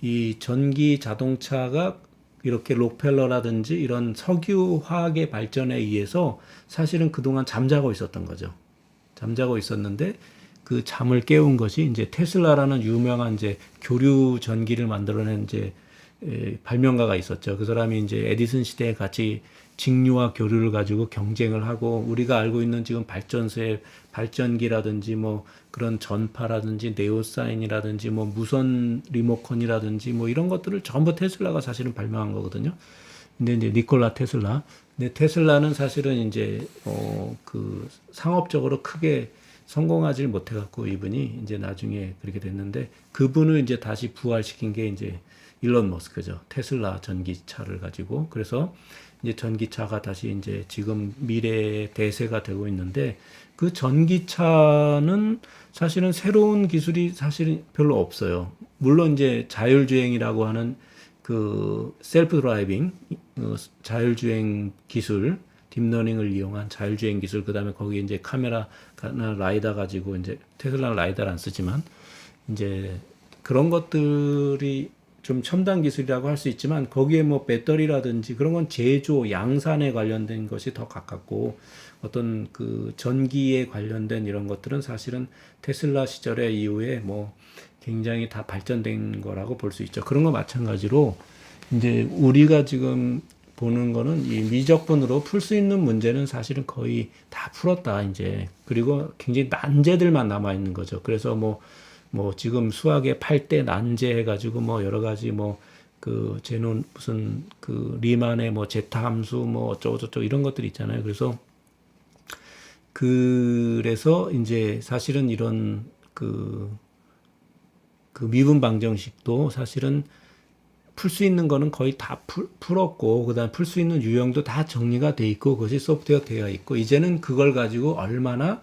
이 전기 자동차가 이렇게 록펠러라든지 이런 석유 화학의 발전에 의해서 사실은 그동안 잠자고 있었던 거죠. 잠자고 있었는데, 그 잠을 깨운 것이 이제 테슬라라는 유명한 이제 교류 전기를 만들어낸 이제 발명가가 있었죠. 그 사람이 이제 에디슨 시대에 같이 직류와 교류를 가지고 경쟁을 하고, 우리가 알고 있는 지금 발전소의 발전기라든지 뭐 그런 전파라든지 네오사인이라든지 뭐 무선 리모컨이라든지 뭐 이런 것들을 전부 테슬라가 사실은 발명한 거거든요. 근데 이제 니콜라 테슬라. 근데 테슬라는 사실은 이제 상업적으로 크게 성공하지 못해갖고 이분이 이제 나중에 그렇게 됐는데, 그분을 이제 다시 부활시킨 게 이제 일론 머스크죠. 테슬라 전기차를 가지고. 그래서 이제 전기차가 다시 이제 지금 미래의 대세가 되고 있는데 그 전기차는 사실은 새로운 기술이 사실은 별로 없어요. 물론 이제 자율주행이라고 하는 그 셀프 드라이빙 자율주행 기술 딥러닝을 이용한 자율주행 기술 그다음에 거기에 이제 카메라나 라이다 가지고 이제 테슬라는 라이다를 안 쓰지만 이제 그런 것들이 좀 첨단 기술이라고 할 수 있지만 거기에 뭐 배터리라든지 그런 건 제조, 양산에 관련된 것이 더 가깝고 어떤 그 전기에 관련된 이런 것들은 사실은 테슬라 시절에 이후에 뭐 굉장히 다 발전된 거라고 볼 수 있죠. 그런 거 마찬가지로 이제 우리가 지금 보는 거는 이 미적분으로 풀 수 있는 문제는 사실은 거의 다 풀었다 이제. 그리고 굉장히 난제들만 남아 있는 거죠. 그래서 뭐 지금 수학의 8대 난제 해가지고 뭐 여러 가지 뭐 그 제논 무슨 그 리만의 뭐 제타 함수 뭐 어쩌고 저쩌고 이런 것들이 있잖아요. 그래서 이제 사실은 이런 그 미분 방정식도 사실은 풀 수 있는 거는 거의 다 풀었고 그다음 풀 수 있는 유형도 다 정리가 돼 있고 그것이 소프트웨어 되어 있고 이제는 그걸 가지고 얼마나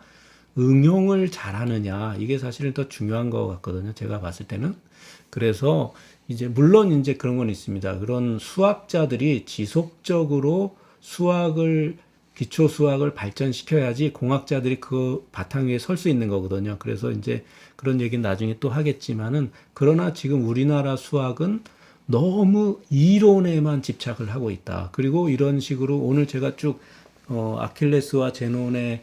응용을 잘하느냐 이게 사실은 더 중요한 것 같거든요. 제가 봤을 때는. 그래서 이제 물론 이제 그런 건 있습니다. 그런 수학자들이 지속적으로 기초 수학을 발전시켜야지 공학자들이 그 바탕 위에 설 수 있는 거거든요. 그래서 이제 그런 얘기는 나중에 또 하겠지만은 그러나 지금 우리나라 수학은 너무 이론에만 집착을 하고 있다. 그리고 이런 식으로 오늘 제가 쭉 아킬레스와 제논의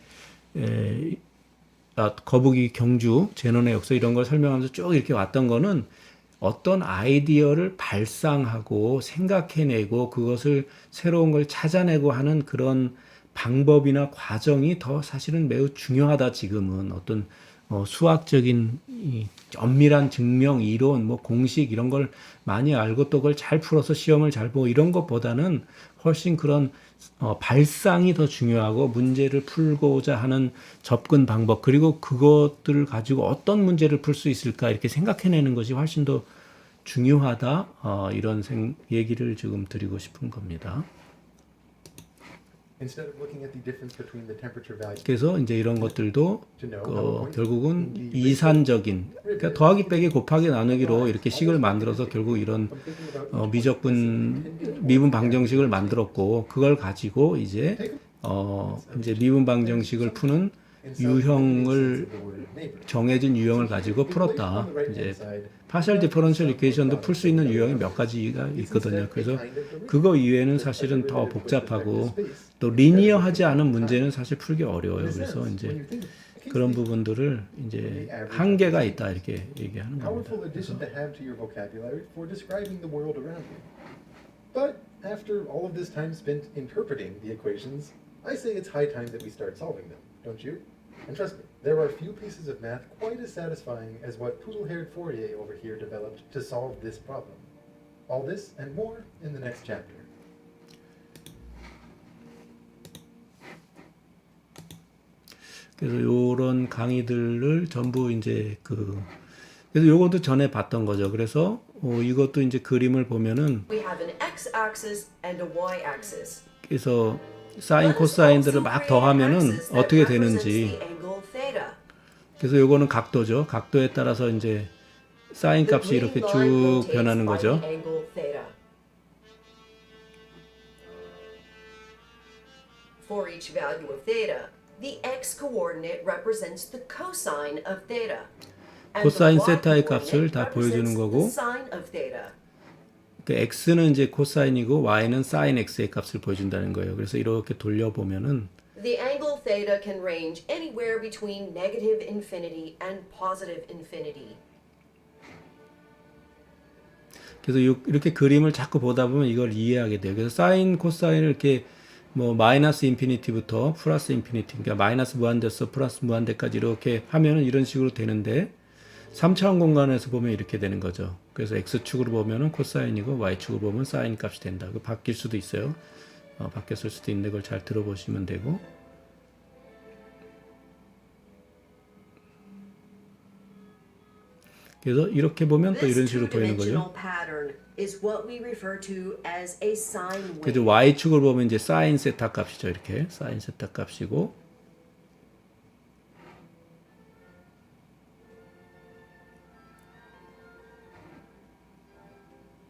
거북이 경주, 제논의 역사 이런 걸 설명하면서 쭉 이렇게 왔던 거는 어떤 아이디어를 발상하고 생각해내고 그것을 새로운 걸 찾아내고 하는 그런 방법이나 과정이 더 사실은 매우 중요하다 지금은 어떤 수학적인 이 엄밀한 증명 이론 뭐 공식 이런 걸 많이 알고 또 그걸 잘 풀어서 시험을 잘 보고 이런 것보다는 훨씬 그런 발상이 더 중요하고 문제를 풀고자 하는 접근 방법 그리고 그것들을 가지고 어떤 문제를 풀 수 있을까 이렇게 생각해내는 것이 훨씬 더 중요하다 이런 얘기를 지금 드리고 싶은 겁니다. Instead of looking at the difference between the temperature values 그래서 이제 이런 것들도 to know how a point 결국은 in the 이산적인 그러니까 더하기 빼기 곱하기 나누기로 이렇게 식을 만들어서 결국 이런 I'm thinking about 미분 방정식을 만들었고 그걸 가지고 이제 미분 방정식을 푸는 유형을 정해진 유형을 가지고 풀었다. 이제 파셜 디퍼런셜 이퀘이션도 풀 수 있는 유형이 몇 가지가 있거든요. 그래서 그거 이외에는 사실은 더 복잡하고 또 리니어하지 않은 문제는 사실 풀기 어려워요. 그래서 이제 그런 부분들을 이제 한계가 있다 이렇게 얘기하는 겁니다. powerful addition to have to your vocabulary for describing the world around you. But after all of this time spent interpreting the equations, I say it's high time that we start solving them, don't you? And trust me, there are few pieces of math quite as satisfying as what poodle-haired Fourier over here developed to solve this problem. All this and more in the next chapter. 그래서 요런 강의들을 전부 이제 그래서 요것도 전에 봤던 거죠. 그래서 이것도 이제 그림을 보면은 We have an x-axis and a y-axis. 그래서 사인 코사인들을 막 더하면은 어떻게 되는지 그래서 요거는 각도죠. 각도에 따라서 이제 사인 값이 이렇게 쭉 변하는 거죠. For each value of theta, the x-coordinate represents the cosine of theta. and the 코사인 세타의 y-coordinate 값을 다 보여주는 represents 거고 the sine of theta. 그 x는 이제 코사인이고 y는 사인 x의 값을 보여준다는 거예요. 그래서 이렇게 돌려보면은 The angle theta can range anywhere between negative infinity and positive infinity. 그래서 이렇게 그림을 자꾸 보다 보면 이걸 이해하게 돼요. 그래서 사인, 코사인을 이렇게 뭐 마이너스 인피니티부터 플러스 인피니티, 그러니까 마이너스 무한대에서 플러스 무한대까지 이렇게 하면은 이런 식으로 되는데 3차원 공간에서 보면 이렇게 되는 거죠. 그래서 x축으로 보면은 코사인이고 y축으로 보면 사인 값이 된다. 그 바뀔 수도 있어요. 바뀌었을 수도 있는데 그걸 잘 들어보시면 되고. 그래서 이렇게 보면 또 This 이런 식으로 보이는 거예요. two-dimensional pattern is what we refer to as a sine 그래서 wave. y축을 보면 이제 사인 세타 값이죠. 이렇게 사인 세타 값이고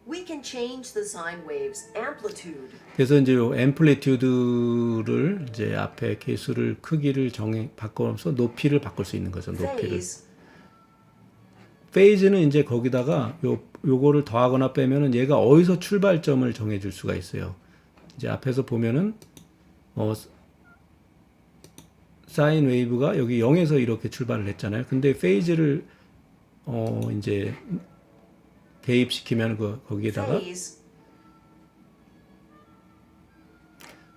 We can change the sine wave's amplitude. 그래서 이제 요 앰플리튜드를 이제 앞에 개수를 크기를 바꿔서 높이를 바꿀 수 있는 거죠. 높이를. Phase. 페이즈는 이제 거기다가 요거를 더하거나 빼면은 얘가 어디서 출발점을 정해줄 수가 있어요. 이제 앞에서 보면은 사인 웨이브가 여기 0에서 이렇게 출발을 했잖아요. 근데 페이즈를 이제 대입시키면 거기에다가 Phase.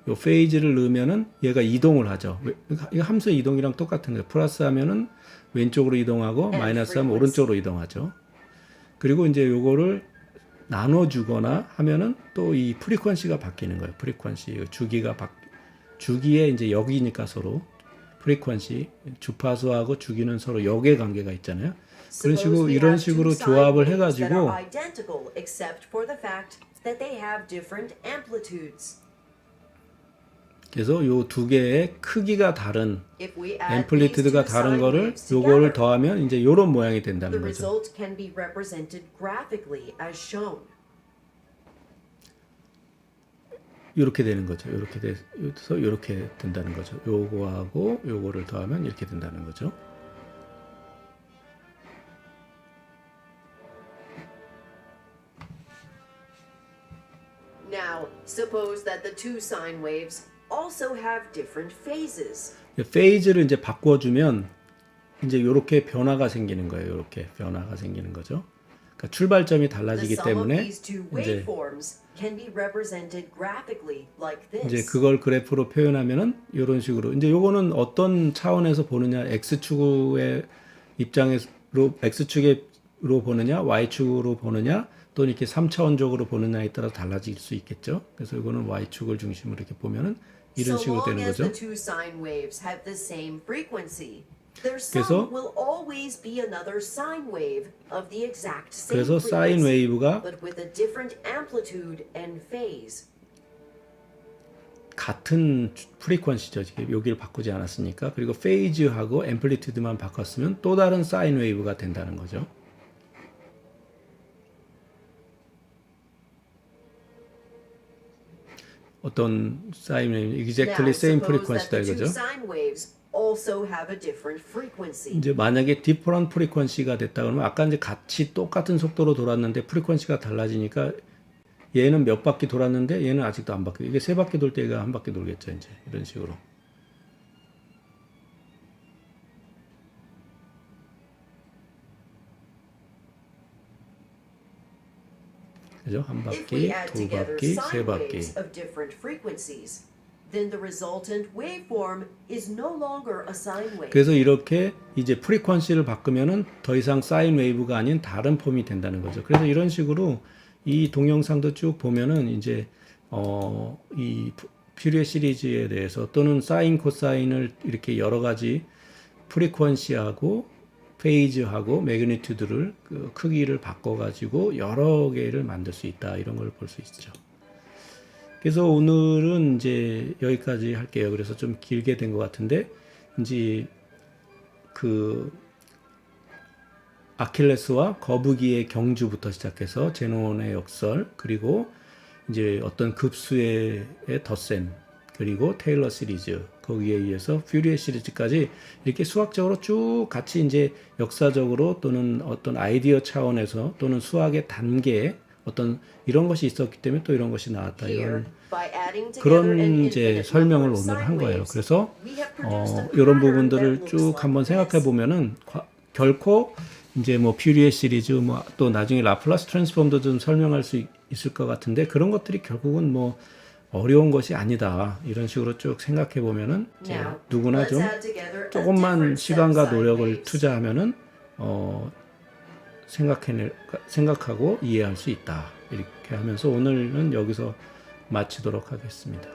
요 페이즈를 넣으면은 얘가 이동을 하죠. 이거 함수 이동이랑 똑같은 거예요. 플러스 하면은 왼쪽으로 이동하고 마이너스 하면 오른쪽으로 이동하죠. 그리고 이제 요거를 나눠주거나 하면은 또 이 프리퀀시가 바뀌는 거예요. 프리퀀시 주기에 이제 역이니까 서로 프리퀀시 주파수하고 주기는 서로 역의 관계가 있잖아요. 그런 식으로 Suppose we 이런 have two 식으로 sine 조합을 waves that 해가지고 are identical except for the fact that they have different amplitudes. 그래서 요 두 개의 크기가 다른 If we add these 앰플리튜드가 two 다른 sine 거를 waves 요거를 together, 더하면 이제 요런 모양이 the 된다는 거죠. result can be represented graphically as shown. 이렇게 되는 거죠. 이렇게 돼서 이렇게 된다는 거죠. 요거하고 요거를 더하면 이렇게 된다는 거죠. Now, suppose that the two sine waves also have different phases. 페이즈를 이제 바꿔주면 이제 이렇게 변화가 생기는 거예요. 이렇게 변화가 생기는 거죠. 그러니까 출발점이 The 달라지기 sum of 때문에 these two 이제 waveforms can be represented graphically like this. 이제 그걸 그래프로 표현하면은 이런 식으로 이제 요거는 어떤 차원에서 보느냐 x축의 입장에서 x축으로 보느냐 y축으로 보느냐 또는 이렇게 3차원적으로 보느냐에 따라 달라질 수 있겠죠. 그래서 이거는 y축을 중심으로 이렇게 보면은 이런 So 식으로 long 되는 as 거죠. the two sine waves have the same frequency, their 그래서- sum will always be another sine wave of the exact same 그래서 사인 frequency, 웨이브가 but with a different amplitude and phase. 같은 프리퀀시죠. 지금 여기를 바꾸지 않았으니까. 그리고 페이즈하고 앰플리튜드만 바꿨으면 또 다른 사인 웨이브가 된다는 거죠. 어떤 사인 웨이브, exactly Now, same suppose that frequency다 the two 이거죠. sine waves also have a different frequency. 이제 만약에 different frequency가 됐다 그러면 아까 이제 같이 똑같은 속도로 돌았는데 프리퀀시가 달라지니까 얘는 몇 바퀴 돌았는데 얘는 아직도 안 바뀌어. 이게 세 바퀴 돌 때 얘가 한 바퀴 돌겠죠. 이제 이런 식으로. 그죠? 한 If we 바퀴, add 두 together 바퀴, 세 sine 바퀴. waves of different frequencies, then the resultant waveform is no longer a sine wave. 그래서 이렇게 이제 프리퀀시를 바꾸면은 더 이상 사인 웨이브가 아닌 다른 폼이 된다는 거죠. 그래서 이런 식으로 이 동영상도 쭉 보면은 이제 이 퓨리에 시리즈에 대해서 또는 사인 코사인을 이렇게 여러 가지 프리퀀시하고 페이즈하고 매그니튜드를 그 크기를 바꿔 가지고 여러 개를 만들 수 있다. 이런 걸 볼 수 있죠. 그래서 오늘은 이제 여기까지 할게요. 그래서 좀 길게 된 것 같은데 이제 그 아킬레스와 거북이의 경주부터 시작해서 제논의 역설 그리고 이제 어떤 급수의 덧셈 그리고 테일러 시리즈 거기에 의해서 퓨리에 시리즈까지 이렇게 수학적으로 쭉 같이 이제 역사적으로 또는 어떤 아이디어 차원에서 또는 수학의 단계에 어떤 이런 것이 있었기 때문에 또 이런 것이 나왔다 Here, 이런 by adding together 그런 an 이제 infinite 설명을 number of 오늘 sine 한 거예요. waves, 그래서 we have produced a 이런 pattern 부분들을 that looks 쭉 like 한번 생각해 this. 보면은 결코 이제 뭐 퓨리에 시리즈 뭐 또 나중에 라플라스 트랜스폼도 좀 설명할 수 있을 것 같은데 그런 것들이 결국은 뭐 어려운 것이 아니다 이런 식으로 쭉 생각해 보면은 이제 Now, 누구나 let's 좀 add together a 조금만 different set of 시간과 sine 노력을 waves. 투자하면은 생각하고 이해할 수 있다 이렇게 하면서 오늘은 여기서 마치도록 하겠습니다.